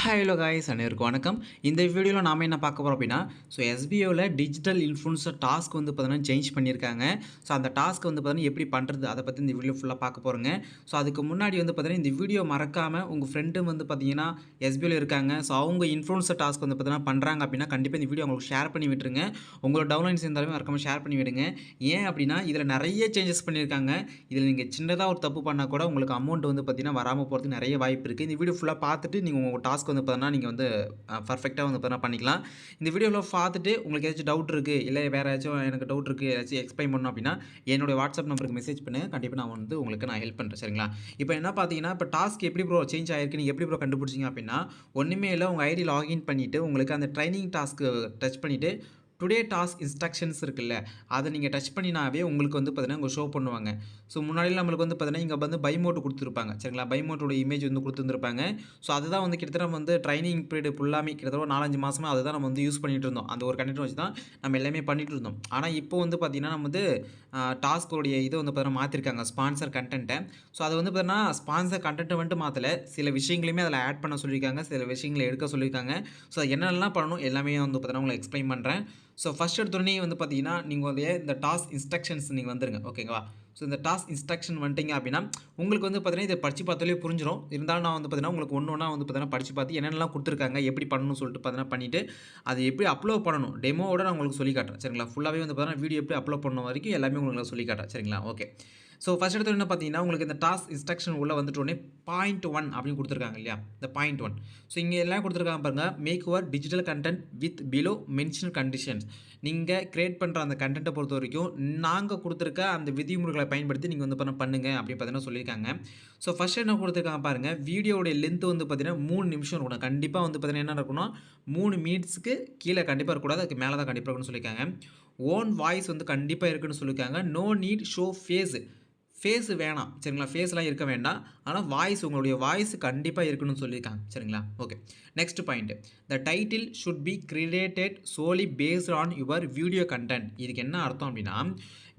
Hello guys அனைவருக்கும் வணக்கம். இந்த வீடியோவில் நாம் என்ன பார்க்க போகிறோம் அப்படின்னா, எஸ்பிஓவில் டிஜிட்டல் இன்ஃப்ளூன்சர் டாஸ்க் வந்து பார்த்தீங்கன்னா சேஞ்ச் பண்ணியிருக்காங்க. அந்த டாஸ்க் வந்து பார்த்தீங்கன்னா எப்படி பண்ணுறது அதை பற்றி இந்த வீடியோ ஃபுல்லாக பார்க்க போகிறோங்க. அதுக்கு முன்னாடி வந்து பார்த்தீங்கன்னா இந்த வீடியோ மறக்காமல் உங்கள் ஃப்ரெண்டும் வந்து பார்த்தீங்கன்னா எஸ்பிஓவில் இருக்காங்க. அவங்க இன்ஃப்ளூன்சர் டாஸ்க் வந்து பார்த்தீங்கன்னா பண்ணுறாங்க அப்படின்னா கண்டிப்பாக இந்த வீடியோ உங்களுக்கு ஷேர் பண்ணி விட்டுருங்க. உங்களோட டவுன்லைன்ஸ் இருந்தாலுமே மறக்காமல் ஷேர் பண்ணி விடுங்க. ஏன் அப்படின்னா இதில் நிறைய சேஞ்சஸ் பண்ணியிருக்காங்க. இதில் நீங்கள் சின்னதாக ஒரு தப்பு பண்ணால் கூட உங்களுக்கு அமௌண்ட் வந்து பார்த்தீங்கன்னா வராமல் போகிறதுக்கு நிறைய வாய்ப்பு இருக்குது. இந்த வீடியோ ஃபுல்லாக பார்த்துட்டு நீங்கள் உங்கள் டாஸ்க் வந்து பார்த்தீங்கன்னா நீங்கள் வந்து பர்ஃபெக்டாக வந்து பார்த்தீங்கன்னா பண்ணிக்கலாம். இந்த வீடியோவில் பார்த்துட்டு உங்களுக்கு ஏதாச்சும் டவுட் இருக்குது, இல்லை வேறு ஏதாச்சும் எனக்கு டவுட் இருக்குது, ஏதாச்சும் எக்ஸ்பிளைன் பண்ணணும் அப்படின்னா என்னுடைய வாட்ஸ்அப் நம்பருக்கு மெசேஜ் பண்ணுங்கள். கண்டிப்பாக நான் வந்து உங்களுக்கு நான் ஹெல்ப் பண்ணுறேன். சரிங்களா? இப்போ என்ன பார்த்தீங்கன்னா இப்போ டாஸ்க் எப்படி ப்ரோ சேஞ்ச் ஆகிருக்கு, நீங்கள் எப்படி ப்ரோ கண்டுபிடிச்சிங்க அப்படின்னா ஒன்றுமே இல்லை, உங்கள் ஐடி லாகின் பண்ணிவிட்டு உங்களுக்கு அந்த ட்ரைனிங் டாஸ்க்கு டச் பண்ணிவிட்டு டுடே டாஸ்க் இன்ஸ்ட்ரக்ஷன்ஸ் இருக்குல்ல, அதை நீங்கள் டச் பண்ணினாவே உங்களுக்கு வந்து பார்த்தீங்கன்னா உங்கள் ஷோ பண்ணுவாங்க. முன்னாடியில் நம்மளுக்கு வந்து பார்த்தீங்கன்னா இங்கே வந்து பை மோட் கொடுத்துருப்பாங்க. சரிங்களா? பை மோட்டோட இமேஜ் வந்து கொடுத்துருந்துருப்பாங்க. அதுதான் வந்து கிட்டத்தட்ட நம்ம வந்து ட்ரைனிங் பீரியட் ஃபுல்லாமே கிட்டத்தட்ட ஒரு 4-5 மாதமாக அதை தான் நம்ம வந்து யூஸ் பண்ணிகிட்டு இருந்தோம். அந்த ஒரு கண்டென்ட் வச்சு தான் நம்ம எல்லாமே பண்ணிகிட்டு இருந்தோம். ஆனால் இப்போ வந்து பார்த்திங்கன்னா நம்ம வந்து டாஸ்கோடைய இதை வந்து பார்த்தீங்கன்னா மாற்றிருக்காங்க, ஸ்பான்சர் கண்டென்ட்டை. அது வந்து பார்த்தீங்கன்னா ஸ்பான்சர் கண்டென்ட்டை வந்துட்டு மாற்றலை, சில விஷயங்களையுமே அதில் ஆட் பண்ண சொல்லியிருக்காங்க, சில விஷயங்களை எடுக்க சொல்லியிருக்காங்க. என்னென்னலாம் பண்ணணும் எல்லாமே வந்து பார்த்தீங்கன்னா உங்களுக்கு எக்ஸ்பிளைன் பண்ணுறேன். ஃபஸ்ட் எடுத்தோடனே வந்து பார்த்தீங்கன்னா நீங்கள் வந்து இந்த டாஸ்க் இன்ஸ்ட்ரக்ஷன்ஸ் நீங்கள் வந்துருங்க. ஓகேங்களா? இந்த டாஸ்க் இன்ஸ்ட்ரக்ஷன் வந்துட்டீங்க அப்படின்னா உங்களுக்கு வந்து பார்த்தீங்கன்னா இதை படித்து பார்த்தாலே புரிஞ்சிடும். இருந்தாலும் நான் வந்து பார்த்தீங்கன்னா உங்களுக்கு ஒன்று ஒன்றா வந்து பார்த்தீங்கன்னா படித்து பார்த்து என்னென்னலாம் கொடுத்துருக்காங்க, எப்படி பண்ணணும்னு சொல்லிட்டு பார்த்தீங்கன்னா பண்ணிவிட்டு அது எப்படி அப்லோட் பண்ணணும் டெமோவோட நான் உங்களுக்கு சொல்லி காட்டுறேன். சரிங்களா? ஃபுல்லாகவே வந்து பார்த்தீங்கன்னா வீடியோ எப்படி அப்லோட் பண்ண வரைக்கும் எல்லாமே உங்களுக்கு சொல்லி காட்டுறேன். சரிங்களா? ஓகே. ஃபஸ்ட் எடுத்து என்ன பார்த்தீங்கன்னா உங்களுக்கு இந்த டாஸ்க் இன்ஸ்ட்ரக்ஷன் உள்ளே வந்துட்டோடனே பாயிண்ட் 1 அப்படின்னு கொடுத்துருக்காங்க இல்லையா? இந்த பாயிண்ட் 1 இங்கே எல்லாம் கொடுத்துருக்காங்க பாருங்கள். Make your digital content with below mention conditions. நீங்கள் கிரியேட் பண்ணுற அந்த கண்டென்ட்டை பொறுத்த வரைக்கும் நாங்கள் கொடுத்துருக்க அந்த விதிமுறைகளை பயன்படுத்தி நீங்கள் வந்து பண்ணுங்க அப்படின்னு பார்த்தீங்கன்னா சொல்லியிருக்காங்க. ஃபஸ்ட் என்ன கொடுத்துருக்காங்க பாருங்கள். வீடியோடைய லென்த் வந்து பார்த்தீங்கன்னா 3 நிமிஷம் இருக்கணும். கண்டிப்பாக வந்து பார்த்தீங்கன்னா என்ன இருக்கணும், 3 மினிட்ஸ்க்கு கீழே கண்டிப்பாக இருக்கக்கூடாது, அதுக்கு மேலே தான் கண்டிப்பாக இருக்குன்னு சொல்லியிருக்காங்க. ஓன் வாய்ஸ் வந்து கண்டிப்பாக இருக்குன்னு சொல்லியிருக்காங்க. நோ நீட் ஷோ ஃபேஸ் வேணாம். சரிங்களா? ஃபேஸ்லாம் இருக்க வேண்டாம். ஆனால் வாய்ஸ், உங்களுடைய வாய்ஸ் கண்டிப்பாக இருக்கணும்னு சொல்லியிருக்காங்க. சரிங்களா? Okay. Next point, the title should be created solely based on your video content. இதுக்கு என்ன அர்த்தம் அப்படின்னா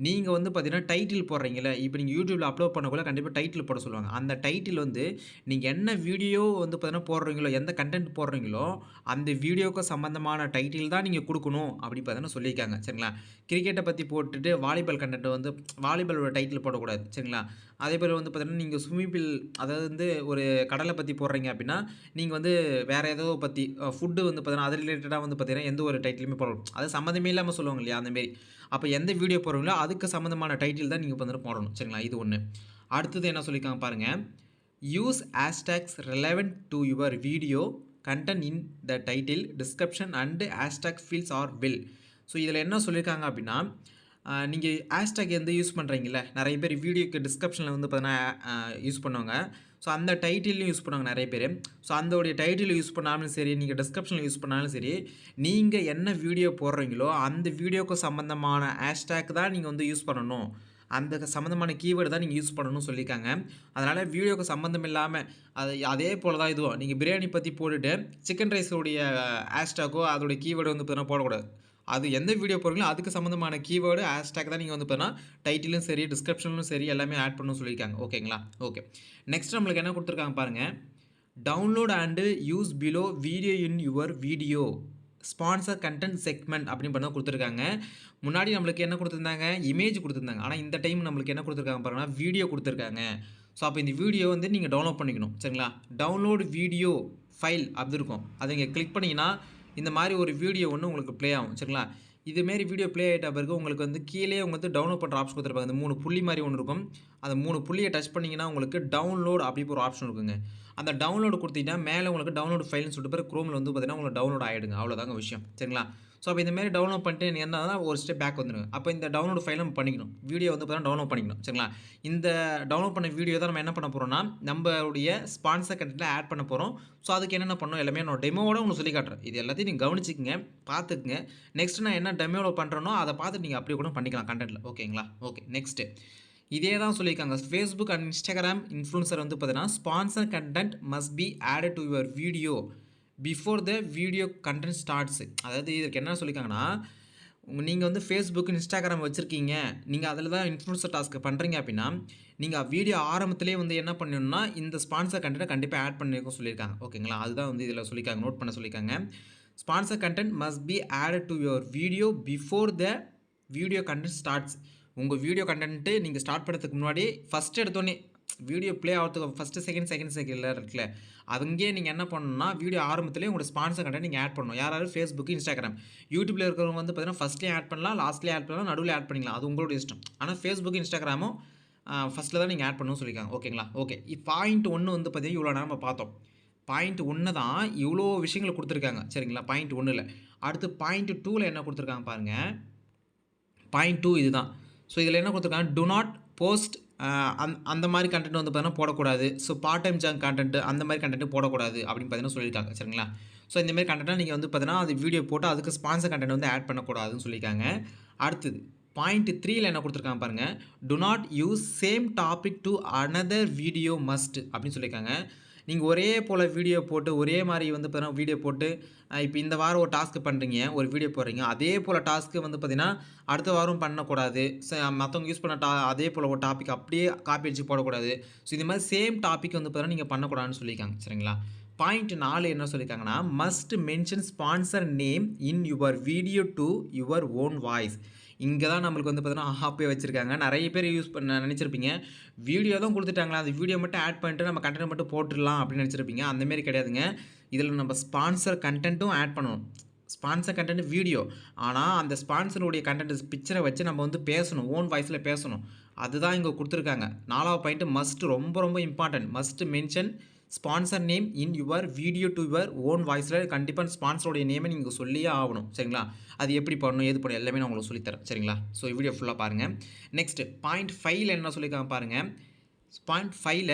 நீங்கள் வந்து பார்த்தீங்கன்னா டைட்டில் போடுறீங்களே, இப்போ நீங்கள் யூடியூப்பில் அப்லோட் பண்ணக்குள்ள கண்டிப்பாக டைட்டில் போட சொல்லுவாங்க. அந்த டைட்டில் வந்து நீங்கள் என்ன வீடியோ வந்து பார்த்தீங்கன்னா போடுறீங்களோ, எந்த கண்டென்ட் போடுறீங்களோ அந்த வீடியோவுக்கு சம்மந்தமான டைட்டில் தான் நீங்கள் கொடுக்கணும் அப்படி பார்த்தீங்கன்னா சொல்லியிருக்காங்க. சரிங்களா? கிரிக்கெட்டை பற்றி போட்டுட்டு வாலிபால் கண்டென்ட் வந்து வாலிபாலோட டைட்டில் போடக்கூடாது. சரிங்களா? அதேபோல் வந்து பார்த்தீங்கன்னா நீங்கள் ஸ்விம்மிங் பூல், அதாவது வந்து ஒரு கடலை பற்றி போடுறீங்க அப்படின்னா நீங்கள் வந்து வேறு ஏதோ பற்றி ஃபுட்டு வந்து பார்த்தீங்கன்னா அது ரிலேட்டடாக வந்து பார்த்தீங்கன்னா எந்த ஒரு டைட்டிலுமே போடணும். அது சம்மந்தமே இல்லாமல் சொல்லுவாங்க இல்லையா? அந்தமாரி அப்போ எந்த வீடியோ போடுறீங்களோ அதுக்கு சம்மந்தமான டைட்டில் தான் நீங்கள் வந்து போடணும். சரிங்களா? இது ஒன்று. அடுத்தது என்ன சொல்லியிருக்காங்க பாருங்கள். Use hashtags relevant to your video content in the title description and hashtag fields are will. இதில் என்ன சொல்லியிருக்காங்க அப்படின்னா நீங்கள் ஹேஷ்டேக் எந்த யூஸ் பண்ணுறீங்கள, நிறைய பேர் வீடியோக்கு டிஸ்கிரிப்ஷனில் வந்து பார்த்தீங்கன்னா யூஸ் பண்ணுவாங்க. அந்த டைட்டிலையும் யூஸ் பண்ணுவாங்க நிறைய பேர். அந்தோடைய டைட்டில் யூஸ் பண்ணாலும் சரி, நீங்கள் டிஸ்கிரிப்ஷனில் யூஸ் பண்ணாலும் சரி, நீங்கள் என்ன வீடியோ போடுறீங்களோ அந்த வீடியோக்கு சம்மந்தமான ஹேஷ்டேக் தான் நீங்கள் வந்து யூஸ் பண்ணணும். அந்த சம்மந்தமான கீவேர்டு தான் நீங்கள் யூஸ் பண்ணணும்னு சொல்லியிருக்காங்க. அதனால் வீடியோக்கு சம்மந்தம் இல்லாமல் அதே போல் தான் இதுவும். நீங்கள் பிரியாணி பற்றி போட்டுட்டு சிக்கன் ரைஸோடைய ஹேஷ்டேக்கோ அதோடைய கீவேர்டு வந்து பார்த்தீங்கன்னா போடக்கூடாது. அது எந்த வீடியோ போடுறீங்களோ அதுக்கு சம்மந்தமான கீவேர்டு ஹேஷ்டேக் தான் நீங்கள் வந்து பார்த்தீங்கன்னா டைட்டிலும் சரி, டிஸ்கிரிப்ஷனும் சரி எல்லாமே ஆட் பண்ணணும்னு சொல்லியிருக்காங்க. ஓகேங்களா? ஓகே. நெக்ஸ்ட் நம்மளுக்கு என்ன கொடுத்துருக்காங்க பாருங்கள். Download and use below video in your video sponsor content segment அப்படின்னு பண்ண கொடுத்துருக்காங்க. முன்னாடி நம்மளுக்கு என்ன கொடுத்துருந்தாங்க, இமேஜ் கொடுத்துருந்தாங்க. ஆனால் இந்த டைம் நம்மளுக்கு என்ன கொடுத்துருக்காங்க பாருங்கன்னா, வீடியோ கொடுத்துருக்காங்க. அப்போ இந்த வீடியோ வந்து நீங்கள் டவுன்லோட் பண்ணிக்கணும். சரிங்களா? டவுன்லோட் வீடியோ ஃபைல் அப்படி இருக்கும். அதை நீங்கள் கிளிக் பண்ணிங்கன்னா இந்த மாதிரி ஒரு வீடியோ ஒன்று உங்களுக்கு ப்ளே ஆகும். சரிங்களா? இதுமாரி வீடியோ ப்ளே ஆகிட்ட பிறகு உங்களுக்கு வந்து கீழே உங்களுக்கு வந்து டவுன்லோட் பண்ணுற ஆப்ஷன் கொடுத்துருப்பாங்க. இந்த 3 புள்ளி மாதிரி ஒன்று இருக்கும். அந்த 3 புள்ளியை டச் பண்ணிங்கன்னா உங்களுக்கு டவுன்லோட் அப்படி ஒரு ஆப்ஷன் இருக்குங்க. அந்த டவுன்லோடு கொடுத்தீங்கன்னா மேலே உங்களுக்கு டவுன்லோட் ஃபைல்னு சொல்லிட்டு பிறகு குரோமில் வந்து பார்த்தீங்கன்னா உங்களுக்கு டவுன்லோட் ஆகிடுங்க. அவ்வளோதாங்க விஷயம். சரிங்களா? அப்போ இந்தமாரி டவுன்லோட் பண்ணிட்டு என்னன்னா ஒரு ஸ்டெப் பேக் வந்துடுங்க. அப்போ இந்த டவுன்லோட் ஃபைலை நம்ம பண்ணிக்கணும். வீடியோ வந்து பார்த்தீங்கன்னா டவுன்லோட் பண்ணிக்கணும். சரிங்களா? இந்த டவுன்லோட் பண்ண வீடியோ தான் நம்ம என்ன பண்ண போகிறோம்னா நம்மளுடைய ஸ்பான்சர் கண்டென்ட்டில் ஆட் பண்ண போகிறோம். அதுக்கு என்னென்ன பண்ணணும் எல்லாமே நான் டெமோவோட உங்களுக்கு சொல்லி காட்டுறேன். இது எல்லாத்தையும் நீங்கள் கவனிச்சிக்கங்க, பார்த்துக்குங்க. நெக்ஸ்ட் நான் என்ன டெமோவில் பண்ணுறேனோ அதை பார்த்துட்டு நீங்கள் அப்படியே கூட பண்ணிக்கலாம் கண்டென்ட்டில். ஓகேங்களா? ஓகே. நெக்ஸ்ட்டு இதே தான் சொல்லியிருக்காங்க. ஃபேஸ்புக் அண்ட் இன்ஸ்டாகிராம் இன்ஃப்ளூன்சர் வந்து பார்த்தீங்கன்னா sponsor content must be added to your video before the video content starts. அதாவது இதுக்கு என்ன சொல்லியிருக்காங்கன்னா நீங்கள் வந்து ஃபேஸ்புக், இன்ஸ்டாகிராம் வச்சுருக்கீங்க. நீங்கள் அதில தான் இன்ஃப்ளூயன்சர் டாஸ்க் பண்ணுறீங்க அப்படின்னா, நீங்க வீடியோ ஆரம்பத்திலேயே வந்து என்ன பண்ணணும்னா, இந்த ஸ்பான்சர் கன்டென்ட்ட கண்டிப்பா ஆட் பண்ணியிருக்க சொல்லியிருக்காங்க. ஓகேங்களா? அதுதான் வந்து இதில சொல்லியிருக்காங்க. நோட் பண்ண சொல்லியிருக்காங்க. Sponsor content must be added two your video before the video content starts. உங்க வீடியோ கன்டென்ட் நீங்க ஸ்டார்ட் பண்ணுறதுக்கு முன்னாடி ஃபர்ஸ்ட் எடுத்தோனே வீடியோ ப்ளே ஆவறதுக்கு ஃபர்ஸ்ட் செகண்ட்ல இருக்குல்ல. அங்கேயே நீங்க என்ன பண்ணணும்னா, வீடியோ ஆரம்பத்திலேயே உங்களோட ஸ்பான்சர் கன்டென்ட் நீங்க ஆட் பண்ணணும். யார் யாரு Facebook, Instagram. YouTubeல இருக்கிறவங்க வந்து பார்த்தீங்கன்னா, ஃபர்ஸ்ட்லயும் ஆட் பண்ணலாம், லாஸ்ட்லயும் ஆட் பண்ணலாம், நடுவுல ஆட் பண்ணிக்கலாம். அது உங்களோட இஷ்டம். ஆனா Facebook, Instagramமும் ஃபர்ஸ்ட்ல தான் நீங்க ஆட் பண்ணணும்னு சொல்லியிருக்காங்க. ஓகேங்களா? ஓகே. பாயிண்ட் 1 வந்து பார்த்தீங்கன்னா, இவ்வளோ நேரம் நம்ம பார்த்தோம். பாயிண்ட் 1 தான் இவ்வளோ விஷயங்கள குடுத்துருக்காங்க. சரிங்களா? பாயிண்ட் 1ல. அடுத்து பாயிண்ட் 2ல என்ன குடுத்துருக்காங்க பாருங்க. பாயிண்ட் 2 இதுதான். ஸோ இதில என்ன குடுத்துருக்காங்க, டூ நாட் போஸ்ட் அந்த மாரி கன்டென்ட் வந்து பார்த்தீங்கன்னா போடக்கூடாது. So part time job content அந்த மாரி கன்டென்ட் போடக்கூடாது அப்படின்னு பார்த்தீங்கன்னா சொல்லியிருக்காங்க. சரிங்களா? ஸோ இந்த மாரி கன்டென்ட்லாம் நீங்க வந்து பார்த்தீங்கன்னா, அது வீடியோ போட்டு அதுக்கு ஸ்பான்சர் கன்டென்ட் வந்து ஆட் பண்ணக்கூடாதுன்னு சொல்லியிருக்காங்க. அடுத்தது பாயிண்ட் 3ல என்ன குடுத்துருக்காங்க பாருங்க. Do not use same topic to another video must அப்படின்னு சொல்லியிருக்காங்க. நீங்க ஒரே போல வீடியோ போட்டு, ஒரே மாரி வந்து பார்த்தீங்கன்னா வீடியோ போட்டு, இப்ப இந்த வாரம் ஒரு டாஸ்க் பண்றீங்க, ஒரு வீடியோ போடுறீங்க. அதே போல டாஸ்க் வந்து பார்த்தீங்கன்னா, அடுத்த வாரம் பண்ணக்கூடாது. மத்தவங்க யூஸ் பண்ண அதே போல ஒரு டாபிக் அப்படியே காப்பி அடிச்சு போடக்கூடாது. ஸோ இது மாரி சேம் டாபிக் வந்து பார்த்தீங்கன்னா, நீங்க பண்ணக்கூடாதுன்னு சொல்லியிருக்காங்க. சரிங்களா? பாயிண்ட் 4 என்ன சொல்லியிருக்காங்கன்னா, must mention sponsor name in your video two your own voice. இங்க தான் நம்மளுக்கு வந்து பார்த்தீங்கன்னா, ஆப்பே வச்சிருக்காங்க. நெறைய பேர் யூஸ் பண்ண நெனச்சிருப்பீங்க. வீடியோ தான் குடுத்துட்டாங்களா, அந்த வீடியோ மட்டும் ஆட் பண்ணிட்டு நம்ம கன்டென்ட் மட்டும் போட்டுறலாம் அப்படின்னு நெனச்சிருப்பீங்க. அந்த மாரி கிடையாதுங்க. இதில நம்ம ஸ்பான்சர் கன்டென்ட்டும் ஆட் பண்ணணும். Sponsor content video. ஆனா, அந்த ஸ்பான்சருடைய கன்டென்ட் பிக்சர வச்சு நம்ம வந்து பேசணும். ஓன் வாய்ஸ்ல பேசணும். அதுதான் இங்க குடுத்துருக்காங்க. 4வது பாயிண்ட் மஸ்ட் ரொம்ப ரொம்ப important. Must mention sponsor name in your video two your own வாய்ஸ்ல கண்டிப்பா ஸ்பான்சருடைய நேம நீங்க சொல்லியே ஆவணும். சரிங்களா? அது எப்படி பண்ணணும், ஏது பண்ணணும் எல்லாமே நான் உங்களுக்கு சொல்லி தரேன். சரிங்களா? ஸோ வீடியோ ஃபுல்லா பாருங்க. நெக்ஸ்ட் பாயிண்ட் 5ல என்ன சொல்லியிருக்காங்க பாருங்க. பாயிண்ட் 5ல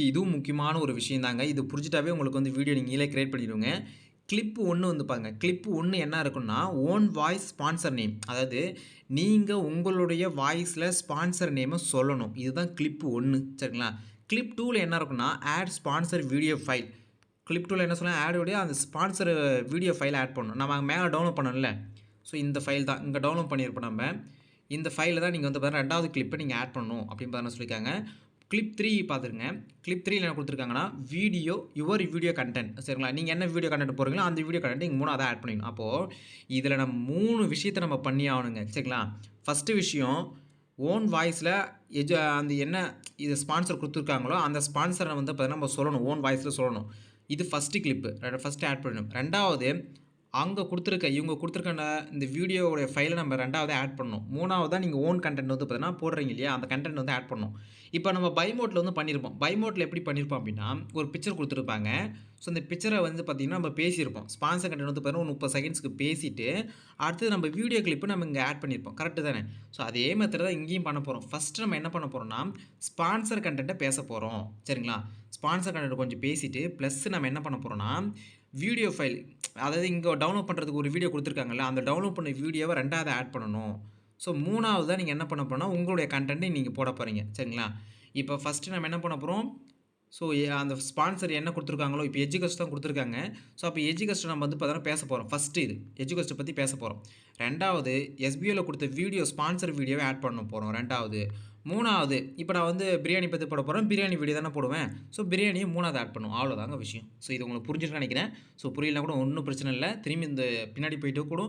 இதுவும் முக்கியமான ஒரு விஷயம் தாங்க. இது புரிஞ்சுட்டாவே உங்களுக்கு வந்து வீடியோ நீங்களே கிரியேட் பண்ணிடுவீங்க. கிளிப் 1 வந்து பாருங்க. கிளிப் 1 என்ன இருக்குன்னா, ஓன் வாய்ஸ் ஸ்பான்சர் நேம். அதாவது நீங்க உங்களுடைய வாய்ஸ்ல ஸ்பான்சர் நேம சொல்லணும். இதுதான் கிளிப் 1 சரிங்களா? கிளிப் 2ல என்ன இருக்குன்னா, ad sponsor video file. Clip 2ல என்ன சொல்லலாம், ஆட் உடைய அந்த ஸ்பான்சர் வீடியோ ஃபைல ஆட் பண்ணணும். நம்ம மேல டவுன்லோட் பண்ணோம்ல. ஸோ இந்த ஃபைல் தான். இங்க டவுன்லோட் பண்ணியிருப்போம் நம்ம. இந்த ஃபைல்ல தான் நீங்க வந்து பாத்தீங்கன்னா 2வது கிளிப்ப நீங்க ஆட் பண்ணணும் அப்படின்னு பார்த்தீங்கன்னா சொல்லியிருக்காங்க. கிளிப் 3 பார்த்துருங்க. கிளிப் 3ல என்ன குடுத்துருக்காங்கன்னா, யுவர் வீடியோ கன்டென்ட் சரிங்களா? நீங்க என்ன வீடியோ கன்டென்ட் போடுறீங்களோ, அந்த வீடியோ கன்டென்ட் நீங்க 3வதா ஆட் பண்ணிக்கணும். அப்போ இதில நம்ம 3 விஷயத்த நம்ம பண்ணி ஆகணுங்க. சரிங்களா? ஃபர்ஸ்ட்டு விஷயம் ஓன் வாய்ஸ்ல அந்த என்ன இது ஸ்பான்சர் குடுத்துருக்காங்களோ, அந்த ஸ்பான்சர வந்து பார்த்தீங்கன்னா நம்ம சொல்லணும். ஓன் வாய்ஸ்ல சொல்லணும். இது ஃபர்ஸ்ட்டு கிளிப்பு. ஃபர்ஸ்ட்டு ஆட் பண்ணணும். 2வது இவங்க குடுத்துருக்க இந்த வீடியோவுடைய ஃபைல நம்ம 2வது ஆட் பண்ணணும். 3வதா நீங்க ஓன் கன்டென்ட் வந்து பார்த்தீங்கன்னா போடுறீங்க இல்லையா? அந்த கன்டென்ட் வந்து ஆட் பண்ணணும். இப்ப நம்ம பை மோட்ல வந்து பண்ணியிருப்போம். பை மோட்ல எப்படி பண்ணியிருப்போம் அப்படின்னா, ஒரு பிக்சர் குடுத்துருப்பாங்க. ஸோ இந்த பிக்சர வந்து பார்த்தீங்கன்னா, நம்ம பேசியிருப்போம். ஸ்பான்சர் கன்டென்ட் வந்து பார்த்தீங்கன்னா, ஒரு 30 செகண்ட்ஸ்க்கு பேசிட்டு, அடுத்தது நம்ம வீடியோ கிளிப் நம்ம இங்க ஆட் பண்ணியிருப்போம். கரெக்ட்டு தானே? ஸோ அதே மெத்தட் தான் இங்கேயும் பண்ண போறோம். ஃபர்ஸ்ட்டு நம்ம என்ன பண்ண போறோம்னா, ஸ்பான்சர் கன்டென்ட்ட பேச போறோம். சரிங்களா? ஸ்பான்சர் கன்டென்ட் கொஞ்சம் பேசிட்டு, பிளஸ் நம்ம என்ன பண்ண போறோம்னா, வீடியோ ஃபைல் அதாவது இங்க டவுன்லோட் பண்றதுக்கு ஒரு வீடியோ குடுத்துருக்காங்கல்ல, அந்த டவுன்லோட் பண்ண வீடியோவ 2வது ஆட் பண்ணணும். ஸோ 3வதா நீங்க என்ன பண்ண போறோம்னா, உங்களுடைய கன்டென்ட்ட நீங்க போட போறீங்க. சரிங்களா? இப்ப ஃபர்ஸ்ட்டு நம்ம என்ன பண்ண போறோம், ஸோ அந்த ஸ்பான்சர் என்ன குடுத்துருக்காங்களோ, இப்ப எஜுகஸ்ட் தான் குடுத்துருக்காங்க. ஸோ அப்ப எஜுகஸ்ட்ட நம்ம வந்து பார்த்தீங்கன்னா பேச போறோம். ஃபர்ஸ்ட்டு இது. எஜுகஸ்ட்ட பத்தி பேச போறோம். 2வது எஸ்பிஓல குடுத்த வீடியோ ஸ்பான்சர் வீடியோவ ஆட் பண்ண போறோம் 2வது. 3வது இப்ப நான் வந்து பிரியாணி பத்தி போட போறேன். பிரியாணி வீடியோ தானே போடுவேன். ஸோ பிரியாணிய 3வது ஆட் பண்ணுவோம். அவ்வளோதாங்க விஷயம். ஸோ இது உங்களுக்கு புரிஞ்சிருக்கும்னு நெனைக்கிறேன். ஸோ புரியலனா கூட ஒண்ணும் பிரச்சனை இல்ல. திரும்பி இந்த பின்னாடி போயிட்டு கூட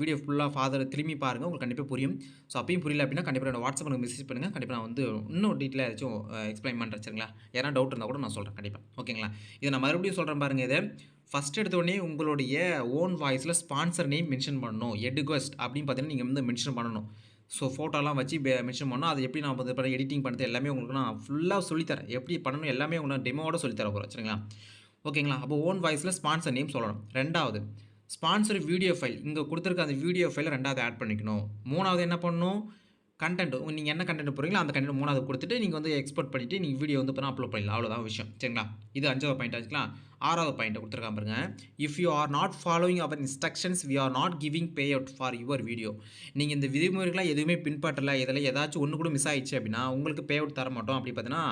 வீடியோ ஃபுல்லா திரும்பி பாருங்க. உங்களுக்கு கண்டிப்பா புரியும். ஸோ அப்பயும் புரியல அப்படின்னா கண்டிப்பா என்னோட வாட்ஸ்அப் எனக்கு மெசேஜ் பண்ணுங்க. கண்டிப்பா நான் வந்து இன்னும் டீட்டெயிலா ஏதாச்சும் எக்ஸ்பிளைன் பண்றேன். சரிங்களா? எதனா டவுட் இருந்தா கூட நான் சொல்றேன் கண்டிப்பா. ஓகேங்களா? இத நான் மறுபடியும் சொல்றேன் பாருங்க இத. ஃபர்ஸ்ட் எடுத்த உடனே உங்களுடைய ஓன் வாய்ஸ்ல ஸ்பான்சர் நேம் மென்ஷன் பண்ணணும். எடுகஸ்ட் அப்படின்னு பார்த்தீங்கன்னா, நீங்க வந்து மென்ஷன் பண்ணணும். ஸோ ஃபோட்டோலாம் வச்சு மென்ஷன் பண்ணணும். அது எப்படி நான் வந்து எடிட்டிங் பண்ணுறது எல்லாமே உங்களுக்கு நான் ஃபுல்லா சொல்லி தரேன். எப்படி பண்ணணும் எல்லாமே உங்களுக்கு நான் டெமோவோட சொல்லி தர போறேன். சரிங்களா? ஓகேங்களா? அப்போ ஓன் வாய்ஸ்ல ஸ்பான்சர் நேம் சொல்லணும். 2வது ஸ்பான்சர் வீடியோ ஃபைல். இங்க குடுத்திருக்க அந்த வீடியோ ஃபைல 2வது ஆட் பண்ணிக்கணும். 3வது என்ன பண்ணணும், கன்டென்ட் நீங்க என்ன கன்டென்ட் போடுறீங்களோ அந்த கன்டென்ட் 3வது குடுத்துட்டு, நீங்க வந்து எக்ஸ்போர்ட் பண்ணிட்டு, நீங்க வீடியோ வந்து அப்லோட் பண்ணிடலாம். அவ்வளோதான் விஷயம். சரிங்களா? இது 5வது பாயிண்ட் ஆச்சுங்களா? 6வது பாயிண்ட் குடுத்துருக்கான் பாருங்க. If you are not following our instructions, we are not giving pay out for your video. நீங்க இந்த விதிமுறைகள்லாம் எதுவுமே பின்பற்றல, இதில ஏதாச்சும் ஒண்ணு கூட மிஸ் ஆயிடுச்சு அப்படின்னா, உங்களுக்கு பே அவுட் தர மாட்டோம். அப்படி பார்த்தீங்கன்னா,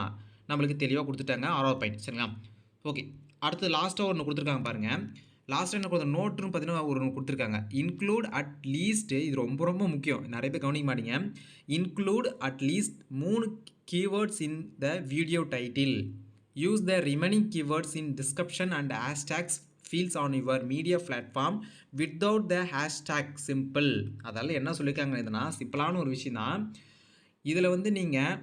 நம்மளுக்கு தெளிவா குடுத்துட்டாங்க. 6வது பாயிண்ட். சரிங்களா? ஓகே. அடுத்து லாஸ்ட்டா ஒண்ணு குடுத்துருக்காங்க பாருங்க. லாஸ்ட் என்ன கொடுத்த நோட்டுன்னு பார்த்தீங்கன்னா ஒரு கொடுத்துருக்காங்க. இன்க்ளூட் அட் லீஸ்ட் இது ரொம்ப ரொம்ப முக்கியம். நிறைய பேர் கவனிக்க மாட்டீங்க. Include at least 3 keywords in the video title. Use the remaining keywords in description and hashtags feels on your media platform without the hashtag simple. அதால் என்ன சொல்லியிருக்காங்க இதுனா சிம்பிளான ஒரு விஷயம் தான். இதில் வந்து நீங்கள்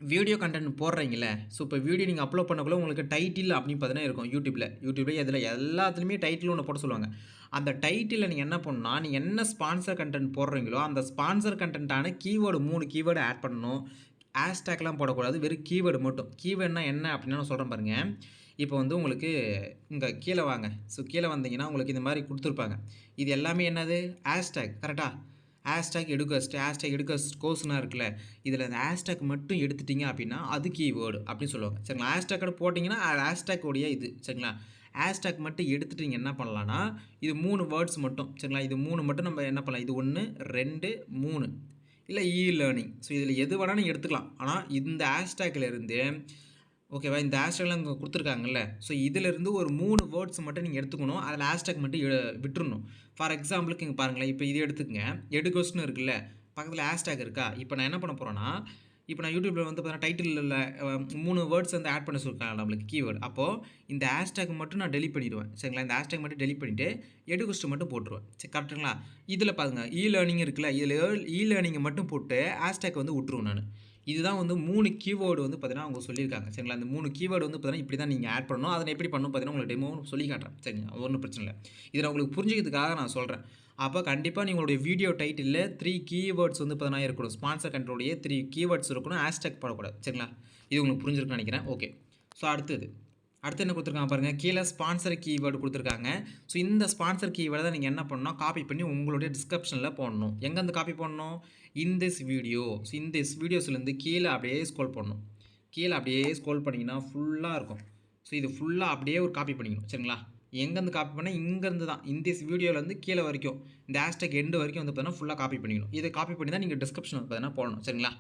வீடியோ கண்டென்ட் போடுறீங்களே, ஸோ இப்போ வீடியோ நீங்கள் அப்லோட் பண்ணக்குள்ள உங்களுக்கு டைட்டில் அப்படின்னு பார்த்தீங்கன்னா இருக்கும் யூடியூப்பில் இதில் எல்லாத்துலேயுமே டைட்டில் ஒன்று போட சொல்லுவாங்க. அந்த டைட்டிலில் நீங்கள் என்ன பண்ணணும்னா, நீங்கள் என்ன ஸ்பான்சர் கண்டென்ட் போடுறீங்களோ அந்த ஸ்பான்சர் கண்டென்ட்டான கீவேர்டு 3 கீவேர்டு ஆட் பண்ணணும். ஹேஷ்டேக்லாம் போடக்கூடாது, வெறும் கீவேர்டு மட்டும். கீவேர்டுனா என்ன அப்படின்னு நான் சொல்கிறேன் பாருங்கள். இப்போ வந்து உங்களுக்கு இங்கே கீழே வாங்க. ஸோ கீழே வந்தீங்கன்னா உங்களுக்கு இந்த மாதிரி கொடுத்துருப்பாங்க. இது எல்லாமே என்னது ஹேஷ்டேக் கரெக்டாக. ஹேஷ்டேக் கோர்ஸ்னா இருக்குல்ல, இதில் அந்த ஹேஷ்டேக் மட்டும் எடுத்துட்டிங்க அப்படின்னா அது கீவேர்டு அப்படின்னு சொல்லுவாங்க. சரிங்களா, ஹேஷ்டேக்கோட போட்டிங்கன்னா ஹேஷ்டேக்கோடைய இது சரிங்களா. ஹேஷ்டேக் மட்டும் எடுத்துகிட்டு நீங்கள் என்ன பண்ணலான்னா, இது 3 வேர்ட்ஸ் மட்டும் சரிங்களா. இது 3 மட்டும் நம்ம என்ன பண்ணலாம், இது 1 2 3 இல்லை லேர்னிங். ஸோ இதில் எது வேணாலும் நீங்கள் எடுத்துக்கலாம். ஆனால் இந்த ஹேஷ்டேக்லேருந்து ஓகேவா, இந்த ஹேஷ்டேக்லாம் இங்கே கொடுத்துருக்காங்கல்ல, ஸோ இதிலிருந்து ஒரு 3 வேர்ட்ஸ் மட்டும் நீங்கள் எடுத்துக்கணும். அதில் ஹேஷ்டேக் மட்டும் விட்டுறணும். ஃபார் எக்ஸாம்பிளுக்கு இங்கே பாருங்களேன், இப்போ இது எடுத்துக்கங்க. எடுகோஸ்ட்னு இருக்குல்ல, பக்கத்தில் ஹேஷ்டேக் இருக்கா. இப்போ நான் என்ன பண்ண போகிறேன்னா, இப்போ நான் யூடியூப்பில் வந்து பார்த்தீங்கன்னா டைட்டிலில் 3 வேர்ட்ஸ் வந்து ஆட் பண்ண சொல்லியிருக்காங்க நம்மளுக்கு கீவேர்டு. அப்போது இந்த ஹேஷ்டேக் மட்டும் நான் டெலிட் பண்ணிடுவேன் சரிங்களா. இந்த ஹேஷ்டேக் மட்டும் டெலிட் பண்ணிவிட்டு எடுகோஸ்ட் மட்டும் போட்டுருவேன். சரி கரெக்டுங்களா. இதில் பாருங்கள் லேர்னிங் இருக்குல்ல, இதில் லேர்னிங்கை மட்டும் போட்டு ஹேஷ்டேக் வந்து விட்டுருவேன் நான். இதுதான் வந்து 3 கீவேர்டு வந்து பார்த்தீங்கன்னா அவங்க சொல்லியிருக்காங்க சரிங்களா. அந்த 3 கீவேர்டு வந்து பார்த்தீங்கன்னா இப்படி தான் நீங்கள் ஆட் பண்ணணும். அதை எப்படி பண்ணணும் பார்த்தீங்கன்னா உங்களுக்கு டெமோ சொல்லி காட்டுறேன் சரிங்களா. ஒன்றும் பிரச்சனை இல்லை. இதை நான் உங்களுக்கு புரிஞ்சுக்கிறதுக்காக நான் சொல்கிறேன். அப்போ கண்டிப்பாக நீங்களுடைய வீடியோ டைட்டிலில் 3 கீவேர்ட்ஸ் வந்து பார்த்தீங்கன்னா இருக்கணும். ஸ்பான்சர் கண்ட்ரோடைய 3 கீவேர்ட்ஸ் இருக்கணும். ஹேஷ்டேக் போடக்கூடாது சரிங்களா. இது உங்களுக்கு புரிஞ்சிருக்குன்னு நினைக்கிறேன். ஓகே, ஸோ அடுத்து என்ன கொடுத்துருக்காங்க பாருங்கள். கீழே ஸ்பான்சர் கீவேர்டு கொடுத்துருக்காங்க. ஸோ இந்த ஸ்பான்சர் கீவேர்டை தான் நீங்கள் என்ன பண்ணணும், காப்பி பண்ணி உங்களுடைய டிஸ்கிரிப்ஷனில் போடணும். எங்கேருந்து காப்பி பண்ணணும், திஸ் வீடியோ. ஸோ திஸ் வீடியோஸ்லேருந்து கீழே அப்படியே ஸ்க்ரோல் பண்ணணும். கீழே அப்படியே ஸ்க்ரோல் பண்ணிங்கன்னா ஃபுல்லாக இருக்கும். ஸோ இது ஃபுல்லாக அப்படியே ஒரு காப்பி பண்ணிக்கணும் சரிங்களா. எங்கேருந்து காப்பி பண்ணால் இங்கேருந்து தான் திஸ் வீடியோலேருந்து கீழே வரைக்கும் இந்த ஹேஷ்டேக் எண்டு வரைக்கும் வந்து பார்த்தீங்கன்னா ஃபுல்லாக காப்பி பண்ணிக்கணும். இதை காப்பி பண்ணி தான் நீங்கள் டிஸ்கிரிப்ஷன் பார்த்தீங்கன்னா போடணும் சரிங்களா.